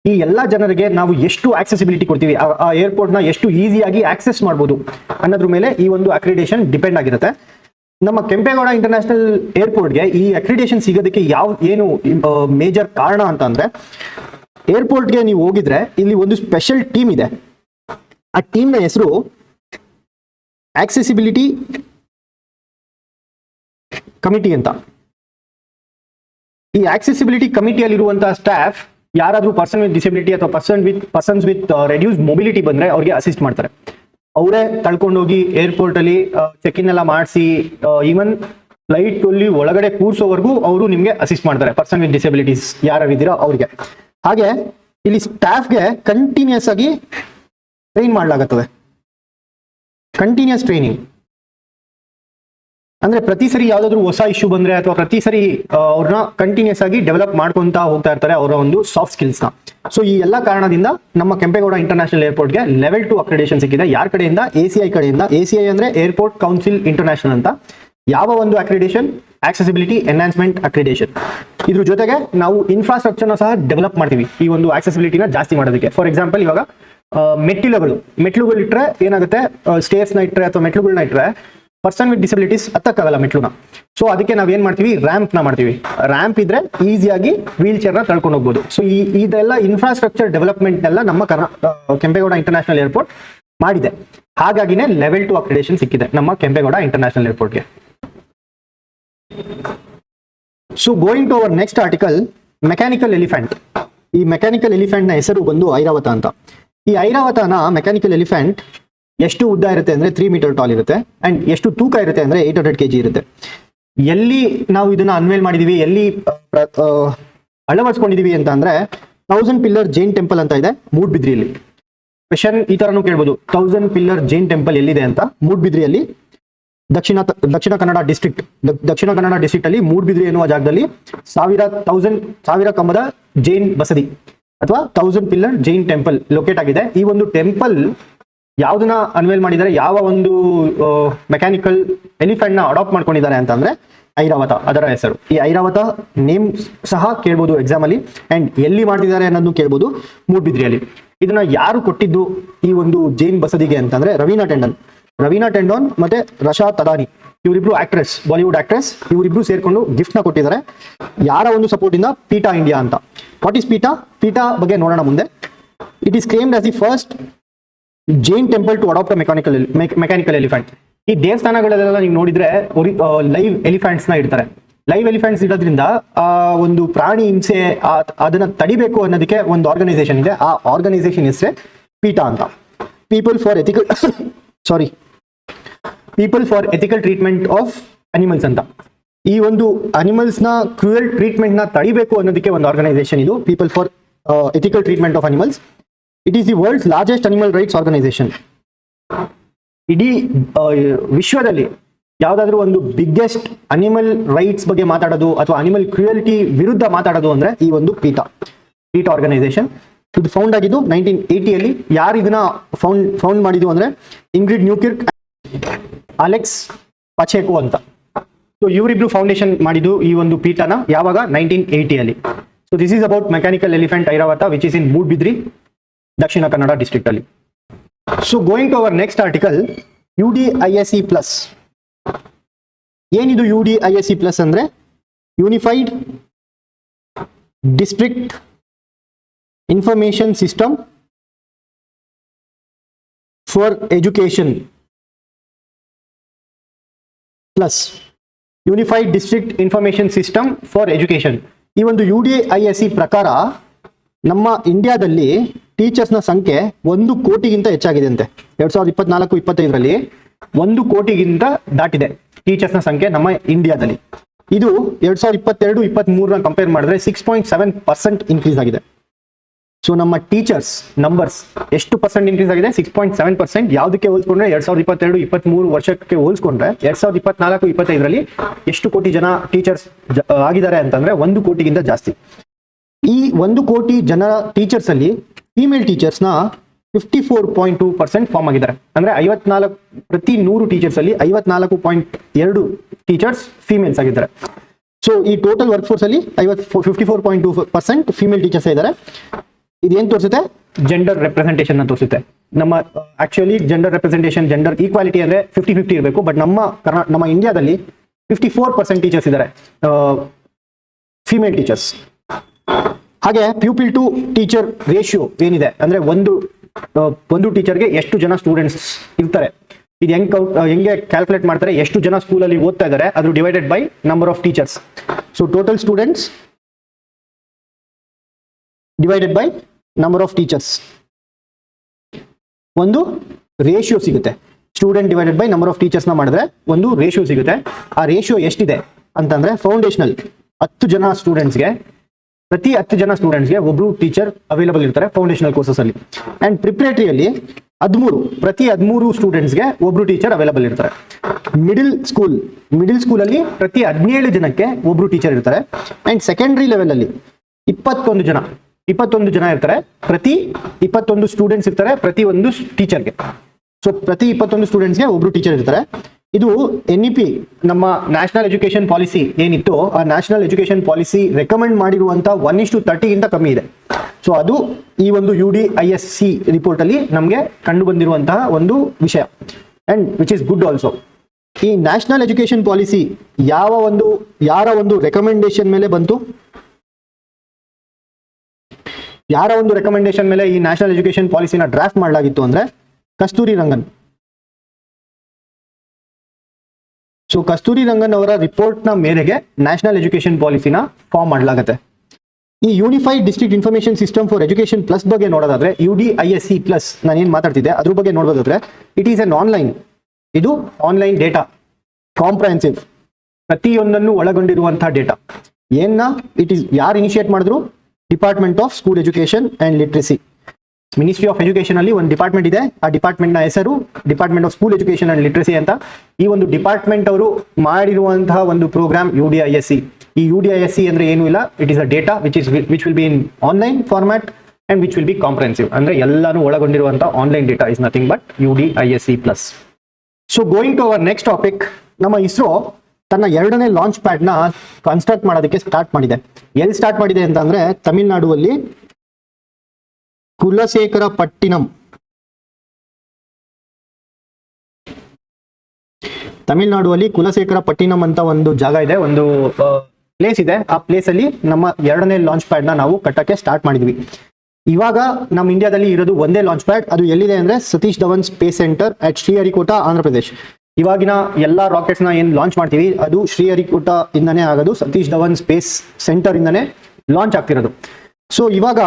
ಈ ಎಲ್ಲಾ ಜನರಿಗೆ ನಾವು ಎಷ್ಟು ಆಕ್ಸೆಸಿಬಿಲಿಟಿ ಕೊಡ್ತೀವಿ, ಆ ಏರ್ಪೋರ್ಟ್ ನ ಎಷ್ಟು ಈಸಿಯಾಗಿ ಆಕ್ಸೆಸ್ ಮಾಡ್ಬೋದು ಅನ್ನೋದ್ರ ಮೇಲೆ ಈ ಒಂದು ಅಕ್ರಿಡೇಷನ್ ಡಿಪೆಂಡ್ ಆಗಿರುತ್ತೆ. ನಮ್ಮ ಕೆಂಪೇಗೌಡ ಇಂಟರ್ನ್ಯಾಷನಲ್ ಏರ್ಪೋರ್ಟ್ಗೆ ಈ ಅಕ್ರಿಡೇಷನ್ ಸಿಗೋದಕ್ಕೆ ಏನು ಮೇಜರ್ ಕಾರಣ ಅಂತ ಅಂದ್ರೆ, ಏರ್ಪೋರ್ಟ್ಗೆ ನೀವು ಹೋಗಿದ್ರೆ ಇಲ್ಲಿ ಒಂದು ಸ್ಪೆಷಲ್ ಟೀಮ್ ಇದೆ. ಆ ಟೀಮ್ ನ ಹೆಸರು ಆಕ್ಸೆಸಿಬಿಲಿಟಿ ಕಮಿಟಿ ಅಂತ. ಈ ಆಕ್ಸೆಸಿಬಿಲಿಟಿ ಕಮಿಟಿಯಲ್ಲಿರುವಂತಹ ಸ್ಟಾಫ್ ಯಾರಾದ್ರೂ ಪರ್ಸನ್ ವಿತ್ ಡಿಸಬಿಲಿಟಿ ಅಥವಾ ಪರ್ಸನ್ಸ್ ವಿತ್ ರೆಡ್ಯೂಸ್ ಮೊಬಿಲಿಟಿ ಬಂದ್ರೆ ಅವ್ರಿಗೆ ಅಸಿಸ್ಟ್ ಮಾಡ್ತಾರೆ. ಅವರೇ ತಳ್ಕೊಂಡೋಗಿ ಏರ್ಪೋರ್ಟ್ ಅಲ್ಲಿ ಚೆಕ್ ಇನ್ ಎಲ್ಲ ಮಾಡಿಸಿ, ಈವನ್ ಫ್ಲೈಟ್ ಅಲ್ಲಿ ಒಳಗಡೆ ಕೂರ್ಸೋವರೆಗೂ ಅವರು ನಿಮ್ಗೆ ಅಸಿಸ್ಟ್ ಮಾಡ್ತಾರೆ, ಪರ್ಸನ್ ವಿತ್ ಡಿಸಬಿಲಿಟೀಸ್ ಯಾರು ಇದ್ದೀರೋ ಅವ್ರಿಗೆ. ಹಾಗೆ ಇಲ್ಲಿ ಸ್ಟಾಫ್ಗೆ ಕಂಟಿನ್ಯೂಸ್ ಆಗಿ ಟ್ರೈನ್ ಮಾಡಲಾಗುತ್ತದೆ. ಕಂಟಿನ್ಯೂಸ್ ಟ್ರೈನಿಂಗ್ ಅಂದ್ರೆ ಪ್ರತಿ ಸರಿ ಯಾವ್ದಾದ್ರು ಹೊಸ ಇಶ್ಯೂ ಬಂದ್ರೆ ಅಥವಾ ಪ್ರತಿ ಸರಿ ಅವ್ರನ್ನ ಕಂಟಿನ್ಯೂಸ್ ಆಗಿ ಡೆವಲಪ್ ಮಾಡ್ಕೊಂತ ಹೋಗ್ತಾ ಇರ್ತಾರೆ ಅವರ ಒಂದು ಸಾಫ್ಟ್ ಸ್ಕಿಲ್ಸ್ ನ. ಸೊ ಈ ಎಲ್ಲ ಕಾರಣದಿಂದ ನಮ್ಮ ಕೆಂಪೇಗೌಡ ಇಂಟರ್ನ್ಯಾಷನಲ್ ಏರ್ಪೋರ್ಟ್ಗೆ ಲೆವೆಲ್ 2 ಅಕ್ರಿಡೇಷನ್ ಸಿಕ್ಕಿದೆ. ಯಾರ ಕಡೆಯಿಂದ? ACI ಕಡೆಯಿಂದ. ACI ಅಂದ್ರೆ ಏರ್ಪೋರ್ಟ್ ಕೌನ್ಸಿಲ್ ಇಂಟರ್ನ್ಯಾಷನಲ್ ಅಂತ. ಯಾವ ಒಂದು ಅಕ್ರಿಡೇಷನ್? Accessibility enhancement accreditation. ಇದ್ರ ಜೊತೆಗೆ ನಾವು ಇನ್ಫ್ರಾಸ್ಟ್ರಕ್ಚರ್ನ ಸಹ ಡೆವಲಪ್ ಮಾಡ್ತೀವಿ ಈ ಒಂದು ಆಕ್ಸೆಸಿಬಿಲಿಟಿನ ಜಾಸ್ತಿ ಮಾಡೋದಕ್ಕೆ. ಫಾರ್ ಎಕ್ಸಾಂಪಲ್, ಇವಾಗ ಮೆಟ್ಲುಗಳು ಇಟ್ಟರೆ ಏನಾಗುತ್ತೆ, ಸ್ಟೇರ್ಸ್ ನ ಇಟ್ಟರೆ ಅಥವಾ ಮೆಟ್ಲುಗಳನ್ನ ಇಟ್ಟರೆ ಪರ್ಸನ್ ವಿತ್ ಡಿಸಬಿಲಿಟೀಸ್ ಹತ್ತಕ್ಕಾಗಲ್ಲ ಮೆಟ್ಲುನ. ಸೊ ಅದಕ್ಕೆ ನಾವೇನ್ ಮಾಡ್ತೀವಿ? ರ್ಯಾಂಪ್ ನ ಮಾಡ್ತೀವಿ. ರ್ಯಾಂಪ್ ಇದ್ರೆ ಈಸಿಯಾಗಿ ವೀಲ್ ಚೇರ್ ನ ತಳ್ಕೊಂಡು ಹೋಗ್ಬೋದು. ಸೊ ಇದೆಲ್ಲ ಇನ್ಫ್ರಾಸ್ಟ್ರಕ್ಚರ್ ಡೆವಲಪ್ಮೆಂಟ್ ಎಲ್ಲ ನಮ್ಮ ಕೆಂಪೇಗೌಡ ಇಂಟರ್ನ್ಯಾಷನಲ್ ಏರ್ಪೋರ್ಟ್ ಮಾಡಿದೆ. ಹಾಗಾಗಿನೇ ಲೆವೆಲ್ 2 ಅಕ್ರಿಡೇಷನ್ ಸಿಕ್ಕಿದೆ ನಮ್ಮ ಕೆಂಪೇಗೌಡ ಇಂಟರ್ನ್ಯಾಷನಲ್ ಏರ್ಪೋರ್ಟ್ಗೆ. So going to our next article, mechanical elephant. ಈ ಮೆಕ್ಯಾನಿಕಲ್ ಎಲಿಫೆಂಟ್ ನ ಹೆಸರು ಬಂದು ಐರಾವತ ಅಂತ. ಈ ಐರಾವತನ ಮೆಕ್ಯಾನಿಕಲ್ ಎಲಿಫೆಂಟ್ ಎಷ್ಟು ಉದ್ದ ಇರುತ್ತೆ ಅಂದ್ರೆ 3 ಮೀಟರ್ ಟಾಲ್ ಇರುತ್ತೆ. ಅಂಡ್ ಎಷ್ಟು ತೂಕ ಇರುತ್ತೆ ಅಂದ್ರೆ 800 kg ಇರುತ್ತೆ. ಎಲ್ಲಿ ನಾವು ಇದನ್ನ ಅನ್ವೇಲ್ ಮಾಡಿದೀವಿ, ಎಲ್ಲಿ ಅಳವಡಿಸ್ಕೊಂಡಿದೀವಿ ಅಂತ ಅಂದ್ರೆ 1000 ಪಿಲ್ಲರ್ ಜೈನ್ ಟೆಂಪಲ್ ಅಂತ ಇದೆ ಮೂಡ್ಬಿದ್ರಿಯಲ್ಲಿ. ಕ್ವೆಶ್ಚನ್ ಈ ತರನು ಕೇಳ್ಬೋದು, 1000 ಪಿಲ್ಲರ್ ಜೈನ್ ಟೆಂಪಲ್ ಎಲ್ಲಿದೆ ಅಂತ. ಮೂಡ್ಬಿದ್ರಿಯಲ್ಲಿ ದಕ್ಷಿಣ ಕನ್ನಡ ಡಿಸ್ಟ್ರಿಕ್ಟ್ ಅಲ್ಲಿ ಮೂಡ್ಬಿದ್ರಿ ಎನ್ನುವ ಜಾಗದಲ್ಲಿ 1000 ಕಂಬದ ಜೈನ್ ಬಸದಿ ಅಥವಾ 1000 ಪಿಲ್ಲರ್ ಜೈನ್ ಟೆಂಪಲ್ ಲೊಕೇಟ್ ಆಗಿದೆ. ಈ ಒಂದು ಟೆಂಪಲ್ ಯಾವ್ದನ್ನ ಅನ್ವೇಲ್ ಮಾಡಿದ್ದಾರೆ, ಯಾವ ಒಂದು ಮೆಕ್ಯಾನಿಕಲ್ ಎಲಿಫೆಂಟ್ ನ ಅಡಾಪ್ಟ್ ಮಾಡ್ಕೊಂಡಿದ್ದಾರೆ ಅಂತಂದ್ರೆ ಐರಾವತ, ಅದರ ಹೆಸರು. ಈ ಐರಾವತ ನೇಮ್ ಸಹ ಕೇಳ್ಬೋದು ಎಕ್ಸಾಮ್ ಅಲ್ಲಿ. ಅಂಡ್ ಎಲ್ಲಿ ಮಾಡ್ತಿದ್ದಾರೆ ಅನ್ನೋದು ಕೇಳ್ಬೋದು, ಮೂಡ್ಬಿದ್ರಿಯಲ್ಲಿ. ಇದನ್ನ ಯಾರು ಕೊಟ್ಟಿದ್ದು ಈ ಒಂದು ಜೈನ್ ಬಸದಿಗೆ ಅಂತಂದ್ರೆ ರವೀನಾ ಟೆಂಡನ್ ಮತ್ತೆ ರಶಾ ತದಾನಿ, ಇವರಿಬ್ರು ಆಕ್ಟ್ರೆಸ್, ಬಾಲಿವುಡ್ ಆಕ್ಟ್ರೆಸ್. ಇವರಿಬ್ರು ಸೇರ್ಕೊಂಡು ಗಿಫ್ಟ್ ನ ಕೊಟ್ಟಿದ್ದಾರೆ. ಯಾರ ಒಂದು ಸಪೋರ್ಟ್ ಇಂದ? ಪೀಟಾ ಇಂಡಿಯಾ ಅಂತ. ವಾಟ್ ಇಸ್ ಪೀಟಾ ಬಗ್ಗೆ ನೋಡೋಣ ಮುಂದೆ. It is claimed as the first Jain temple to adopt mechanical elephant. ಈ ದೇವಸ್ಥಾನಗಳೆಲ್ಲ ನೀವು ನೋಡಿದ್ರೆ ಲೈವ್ ಎಲಿಫೆಂಟ್ಸ್ ನ ಇಡ್ತಾರೆ. ಲೈವ್ ಎಲಿಫೆಂಟ್ಸ್ ಇಡೋದ್ರಿಂದ ಆ ಒಂದು ಪ್ರಾಣಿ ಹಿಂಸೆ ಅದನ್ನ ತಡಿಬೇಕು ಅನ್ನೋದಕ್ಕೆ ಒಂದು ಆರ್ಗನೈಸೇಷನ್ ಇದೆ. ಆ ಆರ್ಗನೈಸೇಷನ್ ಹೆಸರೇ ಪೀಟಾ ಅಂತ. People for ethical treatment of animals ಅಂತ. ಈ ಒಂದು ಅನಿಮಲ್ಸ್ ನ ಕ್ರೂಯಲ್ ಟ್ರೀಟ್ಮೆಂಟ್ ನ ತಡಿಬೇಕು ಅನ್ನೋದಕ್ಕೆ ಒಂದು ಆರ್ಗನೈಸೇಷನ್ ಇದು, people for ethical treatment of animals. It is the world's largest animal rights organisation. ಇಡೀ ವಿಶ್ವದಲ್ಲಿ ಯಾವ್ದಾದ್ರು ಒಂದು ಬಿಗ್ಗೆಸ್ಟ್ ಅನಿಮಲ್ ರೈಟ್ಸ್ ಬಗ್ಗೆ ಮಾತಾಡೋದು ಅಥವಾ ಅನಿಮಲ್ ಕ್ರೂಯಲ್ಟಿ ವಿರುದ್ಧ ಮಾತಾಡೋದು ಅಂದ್ರೆ ಈ ಒಂದು ಪೀಟಾ ಆರ್ಗನೈಸೇಷನ್. ಇದು ಫೌಂಡ್ ಆಗಿದ್ದು 1980 ಯಾರು ಇದನ್ನ ಫೌಂಡ್ ಮಾಡಿದ್ದು ಅಂದ್ರೆ ಇಂಗ್ರಿಡ್ ನ್ಯೂಕಿರ್ಕ್, ಅಲೆಕ್ಸ್ ಪಚೆಕೋ ಅಂತ. ಸೊ ಇವರಿಬ್ರು ಫೌಂಡೇಶನ್ ಮಾಡಿದ್ದು ಈ ಒಂದು ಪೀಠನ ಯಾವಾಗ? 1980. So this is about mechanical elephant Airavata which is in Moodbidri, Dakshina Kannada district ಅಲ್ಲಿ. So going to our next article, UDISE plus. ಏನಿದು UDISE ಪ್ಲಸ್ ಅಂದ್ರೆ unified district information system for education plus. Unified district information system for education. ಈ ಒಂದು UDISE ಪ್ರಕಾರ ನಮ್ಮ ಇಂಡಿಯಾದಲ್ಲಿ teachers ನ ಸಂಖ್ಯೆ 1 ಕೋಟಿಗಿಂತ ಹೆಚ್ಚಾಗಿದೆ ಅಂತೆ. 2024-25 1 ಕೋಟಿಗಿಂತ ದಾಟಿದೆ ಟೀಚರ್ಸ್ ನ ಸಂಖ್ಯೆ ನಮ್ಮ ಇಂಡಿಯಾದಲ್ಲಿ. ಇದು 2022-23 ಕಂಪೇರ್ ಮಾಡಿದ್ರೆ 6.7% ಇನ್ಕ್ರೀಸ್ ಆಗಿದೆ. ಸೊ ನಮ್ಮ ಟೀಚರ್ಸ್ ನಂಬರ್ಸ್ ಎಷ್ಟು ಪರ್ಸೆಂಟ್ ಇನ್ಕ್ರೀಸ್ ಆಗಿದೆ? 6.7%. ಯಾವುದಕ್ಕೆ ಹೋಲಿಸ್ಕೊಂಡ್ರೆ 2022-23 ವರ್ಷಕ್ಕೆ ಹೋಲಿಸ್ಕೊಂಡ್ರೆ 2024-25 ಎಷ್ಟು ಕೋಟಿ ಜನ ಟೀಚರ್ಸ್ ಆಗಿದ್ದಾರೆ ಅಂತಂದ್ರೆ 1 ಕೋಟಿಗಿಂತ ಜಾಸ್ತಿ. ಈ 1 ಕೋಟಿ ಜನ ಟೀಚರ್ಸ್ ಅಲ್ಲಿ ಫಿಮೇಲ್ ಟೀಚರ್ಸ್ ನ 54.2% ಫಾರ್ಮ್ ಆಗಿದ್ದಾರೆ. ಅಂದ್ರೆ 54 ಪ್ರತಿ 100 ಟೀಚರ್ಸ್ ಅಲ್ಲಿ 54.2 ಟೀಚರ್ಸ್ ಫಿಮೇಲ್ಸ್ ಆಗಿದ್ದಾರೆ. ಸೊ ಈ ಟೋಟಲ್ ವರ್ಕ್ ಫೋರ್ಸ್ ಅಲ್ಲಿ 54.2% ಫಿಮೇಲ್ ಟೀಚರ್ಸ್ ಇದ್ದಾರೆ. ಇದೇನ್ ತೋರಿಸುತ್ತೆ? ಜೆಂಡರ್ ರೆಪ್ರೆಸೆಂಟೇಷನ್ ಅಂತ ತೋರಿಸುತ್ತೆ. ನಮ್ಮ actually gender representation, gender equality ಅಂದ್ರೆ 50-50 ಇರಬೇಕು. ಬಟ್ ನಮ್ಮ ಇಂಡಿಯಾದಲ್ಲಿ 54% ಟೀಚರ್ಸ್ ಇದ್ದಾರೆ, ಫಿಮೇಲ್ ಟೀಚರ್ಸ್. ಹಾಗೆ ಪ್ಯೂಪಿಲ್ ಟು ಟೀಚರ್ ರೇಷಿಯೋ ಏನಿದೆ ಅಂದ್ರೆ ಒಂದು ಟೀಚರ್ಗೆ ಎಷ್ಟು ಜನ ಸ್ಟೂಡೆಂಟ್ಸ್ ಇರ್ತಾರೆ, ಇದು ಹೆಂಗೆ ಕ್ಯಾಲ್ಕುಲೇಟ್ ಮಾಡ್ತಾರೆ, ಎಷ್ಟು ಜನ ಸ್ಕೂಲಲ್ಲಿ ಓದ್ತಾ ಇದ್ದಾರೆ, ಅದು divided by number of teachers. So total students divided by number of teachers, ಒಂದು ರೇಷಿಯೋ ಸಿಗುತ್ತೆ. Student divided by number of teachers ನ ಮಾಡಿದ್ರೆ ಒಂದು ರೇಷಿಯೋ ಸಿಗುತ್ತೆ. ಆ ರೇಷಿಯೋ ಎಷ್ಟಿದೆ ಅಂತಂದ್ರೆ, ಫೌಂಡೇಶನಲ್ 10 ಜನ ಸ್ಟೂಡೆಂಟ್ಸ್ಗೆ, ಪ್ರತಿ 10 ಜನ ಸ್ಟೂಡೆಂಟ್ಸ್ಗೆ ಒಬ್ರು ಟೀಚರ್ ಅವೈಲಬಲ್ ಇರ್ತಾರೆ ಫೌಂಡೇಶನಲ್ ಕೋರ್ಸಸ್ ಅಲ್ಲಿ. ಅಂಡ್ ಪ್ರಿಪರೇಟರಿಯಲ್ಲಿ 13, ಪ್ರತಿ 13 ಸ್ಟೂಡೆಂಟ್ಸ್ಗೆ ಒಬ್ರು ಟೀಚರ್ ಅವೈಲಬಲ್ ಇರ್ತಾರೆ. ಮಿಡಿಲ್ ಸ್ಕೂಲ್ ಅಲ್ಲಿ ಪ್ರತಿ 17 ಜನಕ್ಕೆ ಒಬ್ರು ಟೀಚರ್ ಇರ್ತಾರೆ. ಅಂಡ್ ಸೆಕೆಂಡರಿ ಲೆವೆಲ್ ಅಲ್ಲಿ 21 ಜನ ಇರ್ತಾರೆ, ಪ್ರತಿ 21 ಸ್ಟೂಡೆಂಟ್ಸ್ ಇರ್ತಾರೆ ಪ್ರತಿ ಒಂದು ಟೀಚರ್ಗೆ. ಸೊ ಪ್ರತಿ 21 ಸ್ಟೂಡೆಂಟ್ಸ್ಗೆ ಒಬ್ರು ಟೀಚರ್ ಇರ್ತಾರೆ. ಇದು NEP, ನಮ್ಮ ನ್ಯಾಷನಲ್ ಎಜುಕೇಶನ್ ಪಾಲಿಸಿ ಏನಿತ್ತು, ಆ ನ್ಯಾಷನಲ್ ಎಜುಕೇಶನ್ ಪಾಲಿಸಿ ರೆಕಮೆಂಡ್ ಮಾಡಿರುವಂತ 1:30 ಗಿಂತ ಕಮ್ಮಿ ಇದೆ. ಸೊ ಅದು ಈ ಒಂದು UDISC ರಿಪೋರ್ಟ್ ಅಲ್ಲಿ ನಮಗೆ ಕಂಡು ಬಂದಿರುವಂತಹ ಒಂದು ವಿಷಯ, and which is good also. ಈ ನ್ಯಾಷನಲ್ ಎಜುಕೇಶನ್ ಪಾಲಿಸಿ ಯಾರ ಒಂದು ರೆಕಮೆಂಡೇಶನ್ ಮೇಲೆ ಬಂತು? ಯಾರ ಒಂದು ರೆಕಮೆಂಡೇಶನ್ ಮೇಲೆ ಈ ನ್ಯಾಷನಲ್ ಎಜುಕೇಶನ್ ಪಾಲಿಸಿನ ಡ್ರಾಫ್ಟ್ ಮಾಡಲಾಗಿತ್ತು ಅಂದ್ರೆ ಕಸ್ತೂರಿ ರಂಗನ್. ಸೊ ಕಸ್ತೂರಿ ರಂಗನ್ ಅವರ ರಿಪೋರ್ಟ್ ನ ಮೇರೆಗೆ ನ್ಯಾಷನಲ್ ಎಜುಕೇಶನ್ ಪಾಲಿಸಿನ ಫಾರ್ಮ್ ಮಾಡಲಾಗುತ್ತೆ. ಈ unified district information system for education plus ಬಗ್ಗೆ ನೋಡೋದಾದ್ರೆ, UDISC ಪ್ಲಸ್ ನಾನು ಏನ್ ಮಾತಾಡ್ತಿದ್ದೆ ಅದ್ರ ಬಗ್ಗೆ ನೋಡೋದಾದ್ರೆ, ಇಟ್ ಈಸ್ ಅನ್ ಇದು ಆನ್ಲೈನ್ ಡೇಟಾ, ಕಾಂಪ್ರಹೆನ್ಸಿವ್, ಪ್ರತಿಯೊಂದನ್ನು ಒಳಗೊಂಡಿರುವಂತಹ ಡೇಟಾ. ಯಾರು ಇನಿಷಿಯೇಟ್ ಮಾಡಿದ್ರು? Department of school education and literacy, ministry of education ಅಲ್ಲಿ ಒಂದು ಡಿಪಾರ್ಟ್ಮೆಂಟ್ ಇದೆ. ಆ ಡಿಪಾರ್ಟ್ಮೆಂಟ್ ನ ಹೆಸರು department of school education and literacy ಅಂತ. ಈ ಒಂದು ಡಿಪಾರ್ಟ್ಮೆಂಟ್ ಅವರು ಮಾಡಿರುವಂತಹ ಒಂದು ಪ್ರೋಗ್ರಾಮ್ UDISC. ಈ UDISC ಅಂದ್ರೆ ಏನು ಇಲ್ಲ, it is a data which will be in online format and which will be comprehensive. ಅಂದ್ರೆ ಎಲ್ಲಾನು ಒಳಗೊಂಡಿರುವಂತಹ online data is nothing but UDISC plus. So going to our next topic, ನಮ್ಮ ಇಸ್ರೋ ತನ್ನ 2ನೇ ಲಾಂಚ್ ಪ್ಯಾಡ್ ನ ಕನ್ಸ್ಟ್ರಕ್ಟ್ ಮಾಡೋದಕ್ಕೆ start ಮಾಡಿದೆ. ಎಲ್ಲಿ ಸ್ಟಾರ್ಟ್ ಮಾಡಿದೆ ಅಂತಂದ್ರೆ, ತಮಿಳುನಾಡುವಲ್ಲಿ ಕುಲಶೇಖರಪಟ್ಟಿನಂ ಅಂತ ಒಂದು ಜಾಗ ಇದೆ, ಒಂದು ಪ್ಲೇಸ್ ಇದೆ. ಆ ಪ್ಲೇಸ್ ಅಲ್ಲಿ ನಮ್ಮ 2ನೇ ಲಾಂಚ್ ಪ್ಯಾಡ್ ನ ನಾವು ಕಟ್ಟಕ್ಕೆ ಸ್ಟಾರ್ಟ್ ಮಾಡಿದ್ವಿ. ಇವಾಗ ನಮ್ಮ ಇಂಡಿಯಾದಲ್ಲಿ ಇರೋದು ಒಂದೇ ಲಾಂಚ್ ಪ್ಯಾಡ್. ಅದು ಎಲ್ಲಿದೆ ಅಂದ್ರೆ Satish Dhawan space centre at Sriharikota, Andhra Pradesh. ಇವಾಗಿನ ಎಲ್ಲಾ ರಾಕೆಟ್ಸ್ ನ ಏನ್ ಲಾಂಚ್ ಮಾಡ್ತೀವಿ ಅದು ಶ್ರೀಹರಿಕೋಟಾ ಇಂದಾನೆ ಆಗೋದು, ಸತೀಶ್ ಧವನ್ ಸ್ಪೇಸ್ ಸೆಂಟರ್ ಇಂದಾನೆ ಲಾಂಚ್ ಆಗ್ತಿರೋದು. ಸೊ ಇವಾಗ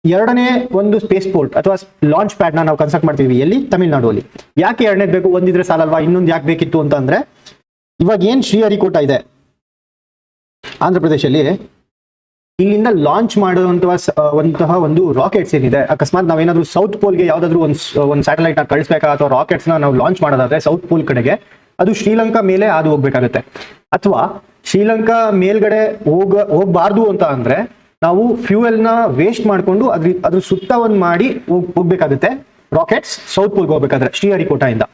2ನೇ ಒಂದು ಸ್ಪೇಸ್ ಪೋರ್ಟ್ ಅಥವಾ ಲಾಂಚ್ ಪ್ಯಾಡ್ ನ ನಾವು ಕನ್ಸ್ಟ್ರಕ್ಟ್ ಮಾಡ್ತೀವಿ. ಎಲ್ಲಿ? ತಮಿಳುನಾಡುವಲ್ಲಿ. ಯಾಕೆ 2ನೇದು ಬೇಕು? ಒಂದಿದ್ರೆ ಸಾಲಲ್ವಾ? ಇನ್ನೊಂದು ಯಾಕೆ ಬೇಕಿತ್ತು ಅಂತ ಅಂದ್ರೆ, ಇವಾಗ ಏನ್ ಶ್ರೀಹರಿಕೋಟಾ ಇದೆ ಆಂಧ್ರ ಪ್ರದೇಶಲ್ಲಿ, ಇಲ್ಲಿಂದ ಲಾಂಚ್ ಮಾಡುವಂತಹ ಒಂದು ರಾಕೆಟ್ಸ್ ಏನಿದೆ, ಅಕಸ್ಮಾತ್ ನಾವೇನಾದ್ರೂ ಸೌತ್ ಪೋಲ್ಗೆ ಯಾವ್ದಾದ್ರು ಒಂದು ಸ್ಯಾಟಲೈಟ್ ನ ಕಳಿಸ್ಬೇಕಾ ಅಥವಾ ರಾಕೆಟ್ಸ್ ನಾವು ಲಾಂಚ್ ಮಾಡೋದಾದ್ರೆ ಸೌತ್ ಪೋಲ್ ಕಡೆಗೆ, ಅದು ಶ್ರೀಲಂಕಾ ಮೇಲೆ ಅದು ಹೋಗ್ಬೇಕಾಗುತ್ತೆ. ಅಥವಾ ಶ್ರೀಲಂಕಾ ಮೇಲ್ಗಡೆ ಹೋಗ್ಬಾರ್ದು ಅಂತ ಅಂದ್ರೆ ನಾವು ಫ್ಯೂಯಲ್ ನ ವೇಸ್ಟ್ ಮಾಡ್ಕೊಂಡು ಅದ್ರ ಸುತ್ತ ಒಂದು ಮಾಡಿ ಹೋಗ್ಬೇಕಾಗುತ್ತೆ ರಾಕೆಟ್ಸ್ ಸೌತ್ ಪೋಲ್ಗೆ ಹೋಗ್ಬೇಕಾದ್ರೆ ಶ್ರೀಹರಿಕೋಟಾ ಇಂದ.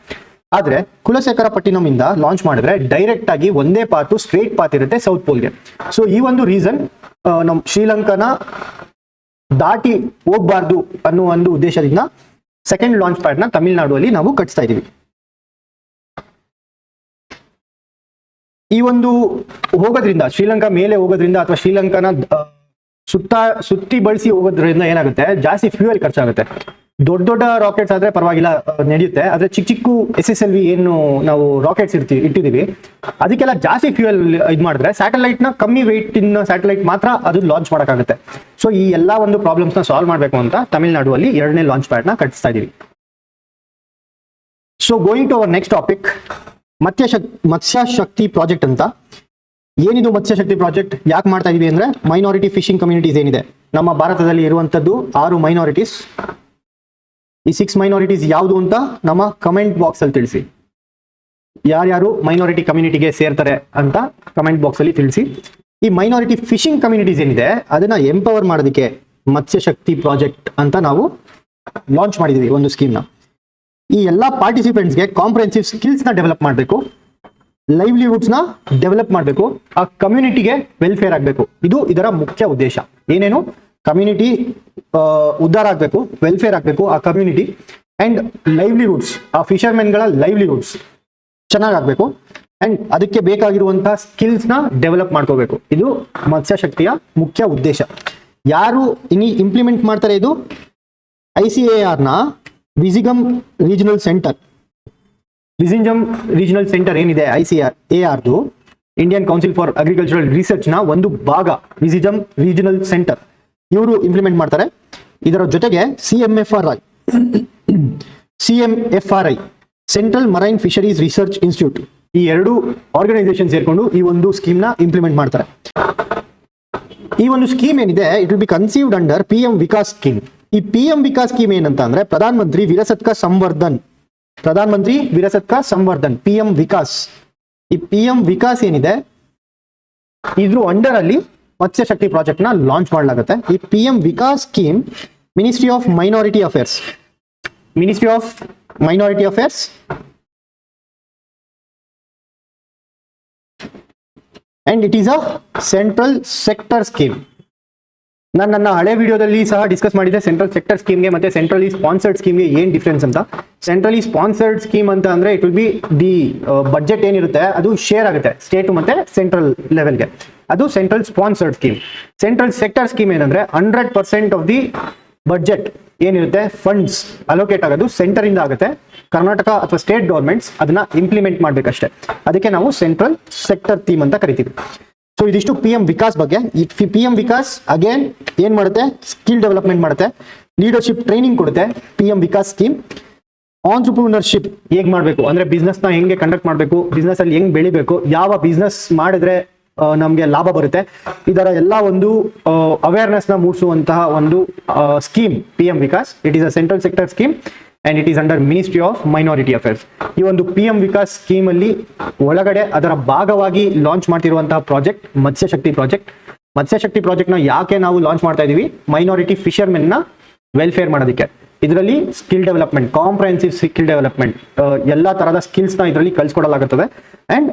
ಆದ್ರೆ ಕುಲಶೇಖರಪಟ್ಟಿನಂ ಇಂದ ಲಾಂಚ್ ಮಾಡಿದ್ರೆ ಡೈರೆಕ್ಟ್ ಆಗಿ ಒಂದೇ ಪಾತ್, ಸ್ಟ್ರೇಟ್ ಪಾತ್ ಇರುತ್ತೆ ಸೌತ್ ಪೋಲ್ಗೆ. ಸೊ ಈ ಒಂದು ರೀಸನ್ ನಮ್ ಶ್ರೀಲಂಕಾನ ದಾಟಿ ಹೋಗ್ಬಾರ್ದು ಅನ್ನೋ ಒಂದು ಉದ್ದೇಶದಿಂದ 2nd ಲಾಂಚ್ ಪ್ಯಾಡ್ ನ ತಮಿಳುನಾಡುವಲ್ಲಿ ನಾವು ಕಟ್ಸ್ತಾ ಇದೀವಿ. ಈ ಒಂದು ಹೋಗೋದ್ರಿಂದ, ಶ್ರೀಲಂಕಾ ಮೇಲೆ ಹೋಗೋದ್ರಿಂದ ಅಥವಾ ಶ್ರೀಲಂಕಾನ ಸುತ್ತಿ ಬಳಸಿ ಹೋಗೋದ್ರಿಂದ ಏನಾಗುತ್ತೆ, ಜಾಸ್ತಿ ಫ್ಯೂಯಲ್ ಖರ್ಚಾಗುತ್ತೆ. ದೊಡ್ಡ ರಾಕೆಟ್ಸ್ ಆದ್ರೆ ಪರವಾಗಿಲ್ಲ, ನಡೆಯುತ್ತೆ. ಆದ್ರೆ ಚಿಕ್ಕ SSLV ಏನು ನಾವು ರಾಕೆಟ್ಸ್ ಇಟ್ಟಿದೀವಿ ಅದಕ್ಕೆಲ್ಲ ಜಾಸ್ತಿ ಫ್ಯೂಯಲ್ ಇದು ಮಾಡಿದ್ರೆ ಸ್ಯಾಟಲೈಟ್ ನ ಕಮ್ಮಿ ವೆಯ್ಟ್ ಇನ್ ಸ್ಯಾಟಲೈಟ್ ಮಾತ್ರ ಅದು ಲಾಂಚ್ ಮಾಡಕ್ಕಾಗುತ್ತೆ. ಸೊ ಈ ಎಲ್ಲಾ ಒಂದು ಪ್ರಾಬ್ಲಮ್ಸ್ ನ ಸಾಲ್ವ್ ಮಾಡ್ಬೇಕು ಅಂತ ತಮಿಳುನಾಡುವಲ್ಲಿ 2ನೇ ಲಾಂಚ್ ಪ್ಯಾಡ್ ನ ಕಟ್ಟಿಸ್ತಾ ಇದೀವಿ. So going to our next topic, Matsya Shakti project ಅಂತ. ಏನಿದು ಮತ್ಸ್ಯ ಶಕ್ತಿ ಪ್ರಾಜೆಕ್ಟ್? ಯಾಕೆ ಮಾಡ್ತಾ ಇದೀವಿ ಅಂದ್ರೆ, ಮೈನಾರಿಟಿ ಫಿಶಿಂಗ್ ಕಮ್ಯುನಿಟೀಸ್ ಏನಿದೆ ನಮ್ಮ ಭಾರತದಲ್ಲಿ ಇರುವಂತದ್ದು 6 ಮೈನಾರಿಟೀಸ್. ಈ 6 ಮೈನಾರಿಟೀಸ್ ಯಾವುದು ಅಂತ ನಮ್ಮ ಕಮೆಂಟ್ ಬಾಕ್ಸ್ ಅಲ್ಲಿ ತಿಳಿಸಿ. ಯಾರ್ಯಾರು ಮೈನಾರಿಟಿ ಕಮ್ಯುನಿಟಿಗೆ ಸೇರ್ತಾರೆ ಅಂತ ಕಮೆಂಟ್ ಬಾಕ್ಸ್ ಅಲ್ಲಿ ತಿಳಿಸಿ. ಈ ಮೈನಾರಿಟಿ ಫಿಶಿಂಗ್ ಕಮ್ಯುನಿಟೀಸ್ ಏನಿದೆ ಅದನ್ನ ಎಂಪವರ್ ಮಾಡೋದಕ್ಕೆ ಮತ್ಸ್ಯ ಶಕ್ತಿ ಪ್ರಾಜೆಕ್ಟ್ ಅಂತ ನಾವು ಲಾಂಚ್ ಮಾಡಿದೀವಿ ಒಂದು ಸ್ಕೀಮ್ ನ. ಈ ಎಲ್ಲಾ ಪಾರ್ಟಿಸಿಪೆಂಟ್ಸ್ಗೆ ಕಾಂಪ್ರಹೆನ್ಸಿವ್ ಸ್ಕಿಲ್ಸ್ ನ ಡೆವಲಪ್ ಮಾಡಬೇಕು. ಲೈವ್ಲಿಹುಡ್ಸ್ ನ ಡೆವಲಪ್ ಮಾಡಬೇಕು, ಆ ಕಮ್ಯುನಿಟಿಗೆ ವೆಲ್ಫೇರ್ ಆಗಬೇಕು. ಇದು ಇದರ ಮುಖ್ಯ ಉದ್ದೇಶ. ಏನೇನು? ಕಮ್ಯುನಿಟಿ ಉದ್ಧಾರ ಆಗಬೇಕು, ವೆಲ್ಫೇರ್ ಆಗಬೇಕು ಆ ಕಮ್ಯುನಿಟಿ, ಅಂಡ್ ಲೈವ್ಲಿಹುಡ್ಸ್, ಆ ಫಿಶರ್ಮೆನ್ಗಳ ಲೈವ್ಲಿಹುಡ್ಸ್ ಚೆನ್ನಾಗಾಗಬೇಕು, ಅಂಡ್ ಅದಕ್ಕೆ ಬೇಕಾಗಿರುವಂತಹ ಸ್ಕಿಲ್ಸ್ ನ ಡೆವಲಪ್ ಮಾಡ್ಕೋಬೇಕು. ಇದು ಮತ್ಸ್ಯಶಕ್ತಿಯ ಮುಖ್ಯ ಉದ್ದೇಶ. ಯಾರು ಇಂಪ್ಲಿಮೆಂಟ್ ಮಾಡ್ತಾರೆ? ಇದು ICAR ನ Vizhinjam regional centre. Vizhinjam regional centre ಏನಿದೆ ICARದು, Indian council for agricultural research ನ ಒಂದು ಭಾಗ ವಿಸಿಜಮ್ ರೀಜನಲ್ ಸೆಂಟರ್. ಇವರು ಇಂಪ್ಲಿಮೆಂಟ್ ಮಾಡ್ತಾರೆ. ಇದರ ಜೊತೆಗೆ CMFRI central marine fisheries research institute, ಈ ಎರಡು ಆರ್ಗನೈಸೇಷನ್ ಸೇರ್ಕೊಂಡು ಈ ಒಂದು ಸ್ಕೀಮ್ ನ ಇಂಪ್ಲಿಮೆಂಟ್ ಮಾಡ್ತಾರೆ. ಈ ಒಂದು ಸ್ಕೀಮ್ ಏನಿದೆ, it will be conceived under PM Vikas scheme. ಈ PM ವಿಕಾಸ್ ಸ್ಕೀಮ್ ಏನಂತ ಅಂದ್ರೆ ಪ್ರಧಾನ ಮಂತ್ರಿ ವಿರಸತ್ ಕಾ ಸಂವರ್ಧನ್, PM ವಿಕಾಸ್. ಈ PM ವಿಕಾಸ್ ಏನಿದೆ, ಇದ್ರ ಅಂಡರ್ ಅಲ್ಲಿ ಮತ್ಸ್ಯಶಕ್ತಿ ಪ್ರಾಜೆಕ್ಟ್ ನ ಲಾಂಚ್ ಮಾಡಲಾಗುತ್ತೆ. ಈ PM Vikas scheme ministry of minority affairs and it is a central sector scheme. ನಾನು ನನ್ನ ಹಳೆ ವಿಡಿಯೋದಲ್ಲಿ ಸಹ ಡಿಸ್ಕಸ್ ಮಾಡಿದ್ದೆ ಸೆಂಟ್ರಲ್ ಸೆಕ್ಟರ್ ಸ್ಕೀಮ್ಗೆ ಮತ್ತೆ ಸೆಂಟ್ರಲಿ ಸ್ಪಾನ್ಸರ್ಡ್ ಸ್ಕೀಮ್ಗೆ ಏನ್ ಡಿಫ್ರೆನ್ಸ್ ಅಂತ. ಸೆಂಟ್ರಲಿ ಸ್ಪಾನ್ಸರ್ಡ್ ಸ್ಕೀಮ್ ಅಂತ ಅಂದ್ರೆ it will be the budget ಏನಿರುತ್ತೆ ಅದು ಶೇರ್ ಆಗುತ್ತೆ ಸ್ಟೇಟ್ ಮತ್ತೆ ಸೆಂಟ್ರಲ್ ಲೆವೆಲ್ಗೆ, ಅದು central sponsored scheme. Central sector scheme ಏನಂದ್ರೆ 100% ಆಫ್ ದಿ ಬಜೆಟ್ ಏನಿರುತ್ತೆ ಫಂಡ್ಸ್ ಅಲೋಕೇಟ್ ಆಗೋದು ಸೆಂಟರ್ ಇಂದ ಆಗುತ್ತೆ. ಕರ್ನಾಟಕ ಅಥವಾ ಸ್ಟೇಟ್ ಗೌರ್ಮೆಂಟ್ಸ್ ಅದನ್ನ ಇಂಪ್ಲಿಮೆಂಟ್ ಮಾಡ್ಬೇಕಷ್ಟೇ. ಅದಕ್ಕೆ ನಾವು ಸೆಂಟ್ರಲ್ ಸೆಕ್ಟರ್ ಥೀಮ್ ಅಂತ ಕರಿತೀವಿ. ಸೊ ಇದಿಷ್ಟು PM ವಿಕಾಸ್ ಬಗ್ಗೆ. ಈ PM ವಿಕಾಸ್ ಅಗೇನ್ ಏನ್ ಮಾಡುತ್ತೆ? ಸ್ಕಿಲ್ ಡೆವಲಪ್ಮೆಂಟ್ ಮಾಡುತ್ತೆ, ಲೀಡರ್ಶಿಪ್ ಟ್ರೈನಿಂಗ್ ಕೊಡುತ್ತೆ. PM ವಿಕಾಸ್ ಸ್ಕೀಮ್ ಆಂಟ್ರಪ್ರೂನರ್ಶಿಪ್ ಹೇಗ್ ಮಾಡಬೇಕು ಅಂದ್ರೆ ಬಿಸ್ನೆಸ್ ನ ಹೆಂಗೆ ಕಂಡಕ್ಟ್ ಮಾಡಬೇಕು, ಬಿಸ್ನೆಸ್ ಅಲ್ಲಿ ಹೆಂಗ್ ಬೆಳಿಬೇಕು, ಯಾವ ಬಿಸ್ನೆಸ್ ಮಾಡಿದ್ರೆ ನಮ್ಗೆ ಲಾಭ ಬರುತ್ತೆ, ಇದರ ಎಲ್ಲ ಒಂದು ಅವೇರ್ನೆಸ್ ನ ಮೂಡಿಸುವಂತಹ ಒಂದು scheme PM Vikas. It is a central sector scheme and it is under ministry of minority affairs. ಈ ಒಂದು PM ವಿಕಾಸ್ ಸ್ಕೀಮ್ ಅಲ್ಲಿ ಒಳಗಡೆ ಅದರ ಭಾಗವಾಗಿ ಲಾಂಚ್ ಮಾಡ್ತಿರುವಂತಹ ಪ್ರಾಜೆಕ್ಟ್ ಮತ್ಸ್ಯಶಕ್ತಿ ಪ್ರಾಜೆಕ್ಟ್. ಮತ್ಸ್ಯಶಕ್ತಿ ಪ್ರಾಜೆಕ್ಟ್ ನ ಯಾಕೆ ನಾವು ಲಾಂಚ್ ಮಾಡ್ತಾ ಇದೀವಿ? ಮೈನಾರಿಟಿ ಫಿಶರ್ಮೆನ್ ನ ವೆಲ್ಫೇರ್ ಮಾಡೋದಕ್ಕೆ. ಇದರಲ್ಲಿ skill development, comprehensive skill development, ಎಲ್ಲಾ ತರಹದ ಸ್ಕಿಲ್ಸ್ ನ ಇದರಲ್ಲಿ ಕಲಿಸ್ಕೊಡಲಾಗುತ್ತದೆ. ಅಂಡ್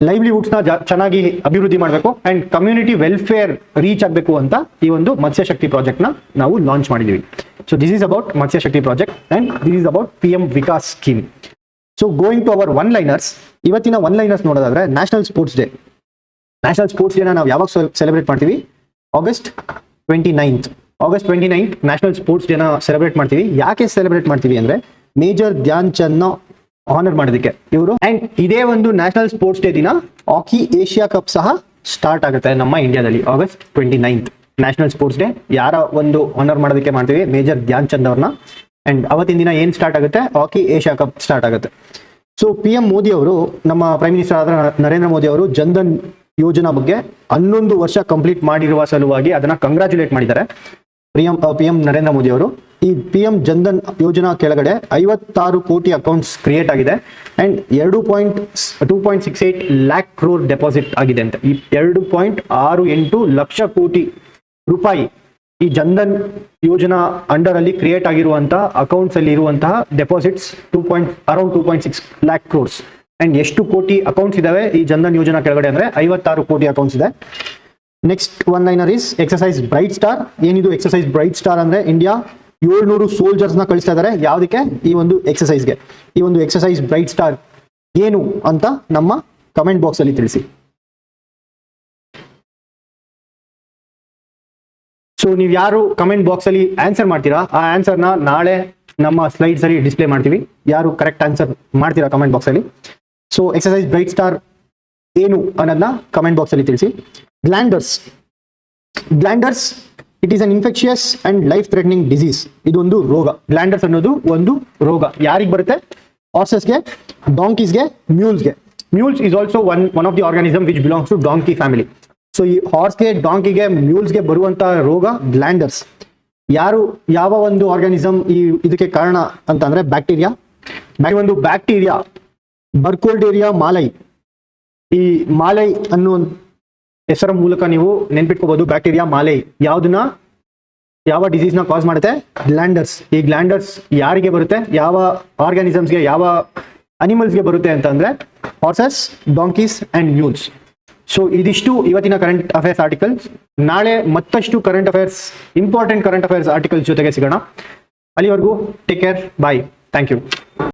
ಲೈವ್ಲಿಹುಡ್ಸ್ ನ ಚೆನ್ನಾಗಿ ಅಭಿವೃದ್ಧಿ ಮಾಡಬೇಕು ಅಂಡ್ ಕಮ್ಯುನಿಟಿ ವೆಲ್ಫೇರ್ ರೀಚ್ ಆಗಬೇಕು ಅಂತ ಈ ಒಂದು ಮತ್ಸ್ಯಶಕ್ತಿ ಪ್ರಾಜೆಕ್ಟ್ ನ ನಾವು ಲಾಂಚ್ ಮಾಡಿದೀವಿ. So this is about Matsyashakti project and this is about PM Vikas scheme. So going to our one liners. ಇವತ್ತಿನ ಒನ್ ಲೈನರ್ಸ್ ನೋಡೋದಾದ್ರೆ national sports day. National sports ಡೇನ ನಾವು ಯಾವಾಗ ಸೆಲೆಬ್ರೇಟ್ ಮಾಡ್ತೀವಿ? August 29th ನ್ಯಾಷನಲ್ ಸ್ಪೋರ್ಟ್ಸ್ ಡೇನ ಸೆಲೆಬ್ರೇಟ್ ಮಾಡ್ತೀವಿ. ಯಾಕೆ ಸೆಲೆಬ್ರೇಟ್ ಮಾಡ್ತೀವಿ ಅಂದ್ರೆ ಮೇಜರ್ ಧ್ಯಾನ್ ಚಂದ್ ನ ಆನರ್ ಮಾಡೋದಕ್ಕೆ ಇವರು. ಅಂಡ್ ಇದೇ ಒಂದು ನ್ಯಾಷನಲ್ ಸ್ಪೋರ್ಟ್ಸ್ ಡೇ ದಿನ ಹಾಕಿ ಏಷ್ಯಾ ಕಪ್ ಸಹ ಸ್ಟಾರ್ಟ್ ಆಗುತ್ತೆ ನಮ್ಮ ಇಂಡಿಯಾದಲ್ಲಿ. August 29th national sports day ಯಾರ ಒಂದು ಆನರ್ ಮಾಡೋದಕ್ಕೆ ಮಾಡ್ತೀವಿ? ಮೇಜರ್ ಧ್ಯಾನ್ ಚಂದ್ ಅವ್ರನ್ನ. ಅಂಡ್ ಅವತ್ತಿನ ದಿನ ಏನ್ ಸ್ಟಾರ್ಟ್ ಆಗುತ್ತೆ? ಹಾಕಿ ಏಷ್ಯಾ ಕಪ್ ಸ್ಟಾರ್ಟ್ ಆಗುತ್ತೆ. ಸೊ PM ಮೋದಿ ಅವರು, ನಮ್ಮ ಪ್ರೈಮ್ ಮಿನಿಸ್ಟರ್ ಆದ ನರೇಂದ್ರ ಮೋದಿ ಅವರು ಜನ್ಧನ್ ಯೋಜನಾ ಬಗ್ಗೆ 11 ವರ್ಷ ಕಂಪ್ಲೀಟ್ ಮಾಡಿರುವ ಸಲುವಾಗಿ ಅದನ್ನ ಕಂಗ್ರಾಚುಲೇಟ್ ಮಾಡಿದ್ದಾರೆ PM ನರೇಂದ್ರ ಮೋದಿ ಅವರು. ಈ PM ಜನ್ಧನ್ ಯೋಜನಾ ಕೆಳಗಡೆ 56 ಕೋಟಿ ಅಕೌಂಟ್ಸ್ ಕ್ರಿಯೇಟ್ ಆಗಿದೆ ಅಂಡ್ 2.68 lakh crore ಡೆಪಾಸಿಟ್ ಆಗಿದೆ ಅಂತ. ಈ 2.68 ಲಕ್ಷ ಕೋಟಿ ರೂಪಾಯಿ ಈ ಜನ್ಧನ್ ಯೋಜನಾ ಅಂಡರ್ ಅಲ್ಲಿ ಕ್ರಿಯೇಟ್ ಆಗಿರುವಂತಹ ಅಕೌಂಟ್ಸ್ ಅಲ್ಲಿ ಇರುವಂತಹ deposits around 2.6 lakh crores. And ಎಷ್ಟು ಕೋಟಿ ಅಕೌಂಟ್ಸ್ ಇದಾವೆ ಈ ಜನ್ಧನ್ ಯೋಜನಾ ಕೆಳಗಡೆ ಅಂದ್ರೆ 56 ಕೋಟಿ ಅಕೌಂಟ್ಸ್ ಇದೆ. Next one liner is exercise bright star. ಏನಿದು ಎಕ್ಸರ್ಸೈಸ್ ಬ್ರೈಟ್ ಸ್ಟಾರ್ ಅಂದ್ರೆ ಇಂಡಿಯಾ 700 ಸೋಲ್ಜರ್ಸ್ ನ ಕಳಿಸ್ತಾ ಇದ್ದಾರೆ. ಯಾವುದಕ್ಕೆ? ಈ ಒಂದು ಎಕ್ಸರ್ಸೈಸ್ಗೆ. ಈ ಒಂದು ಎಕ್ಸರ್ಸೈಸ್ ಬ್ರೈಟ್ ಸ್ಟಾರ್ ಏನು ಅಂತ ನಮ್ಮ ಕಮೆಂಟ್ ಬಾಕ್ಸ್ ಅಲ್ಲಿ ತಿಳಿಸಿ. ಸೊ ನೀವು ಯಾರು ಕಮೆಂಟ್ ಬಾಕ್ಸ್ ಅಲ್ಲಿ ಆನ್ಸರ್ ಮಾಡ್ತೀರಾ, ಆ ಆನ್ಸರ್ ನ ನಾಳೆ ನಮ್ಮ ಸ್ಲೈಡ್ಸ್ ಅಲ್ಲಿ ಡಿಸ್ಪ್ಲೇ ಮಾಡ್ತೀವಿ. ಯಾರು ಕರೆಕ್ಟ್ ಆನ್ಸರ್ ಮಾಡ್ತೀರಾ ಕಮೆಂಟ್ ಬಾಕ್ಸ್ ಅಲ್ಲಿ. ಸೊ ಎಕ್ಸರ್ಸೈಸ್ ಬ್ರೈಟ್ ಸ್ಟಾರ್ ಏನು ಅನ್ನೋದನ್ನ ಕಮೆಂಟ್ ಬಾಕ್ಸ್ ಅಲ್ಲಿ ತಿಳಿಸಿ. Glanders it is an infectious and life threatening disease. ಇದೊಂದು ರೋಗ. ಗ್ಲ್ಯಾಂಡರ್ಸ್ ಅನ್ನೋದು ಒಂದು ರೋಗ. ಯಾರಿಗೆ ಬರುತ್ತೆ? ಹಾರ್ಸಸ್ಗೆ, ಡಾಂಕೀಸ್ಗೆ, ಮ್ಯೂಲ್ಸ್ಗೆ. Mules is also one of the organism which belongs to donkey family. So ಈ ಹಾರ್ಸ್ಗೆ, ಡಾಂಕಿಗೆ, ಮ್ಯೂಲ್ಸ್ಗೆ ಬರುವಂತಹ ರೋಗ ಗ್ಲ್ಯಾಂಡರ್ಸ್. ಯಾವ ಒಂದು ಆರ್ಗಾನಿಸಮ್ ಇದಕ್ಕೆ ಕಾರಣ ಅಂತಂದ್ರೆ ಬ್ಯಾಕ್ಟೀರಿಯಾ. ಒಂದು ಬ್ಯಾಕ್ಟೀರಿಯಾ ಬರ್ಕೋಲ್ಡೇರಿಯಾ ಮಾಲೈ. ಈ ಮಾಲೈ ಅನ್ನೋ ಹೆಸರ ಮೂಲಕ ನೀವು ನೆನ್ಪಿಟ್ಕೋಬಹುದು. ಬ್ಯಾಕ್ಟೀರಿಯಾ ಮಾಲೈ ಯಾವ ಡಿಸೀಸ್ ನ ಕಾಸ್ ಮಾಡುತ್ತೆ? ಗ್ಲ್ಯಾಂಡರ್ಸ್. ಈ ಗ್ಲ್ಯಾಂಡರ್ಸ್ ಯಾರಿಗೆ ಬರುತ್ತೆ? ಯಾವ ಆರ್ಗಾನಿಸಮ್ಸ್ಗೆ, ಯಾವ ಅನಿಮಲ್ಸ್ಗೆ ಬರುತ್ತೆ ಅಂತಂದ್ರೆ horses, donkeys and mules. So ಇದಿಷ್ಟು ಇವತ್ತಿನ ಕರೆಂಟ್ ಅಫೇರ್ಸ್ ಆರ್ಟಿಕಲ್ಸ್. ನಾಳೆ ಮತ್ತಷ್ಟು current affairs, important current affairs articles ಜೊತೆಗೆ ಸಿಗೋಣ. ಅಲ್ಲಿವರೆಗೂ take care, bye, thank you.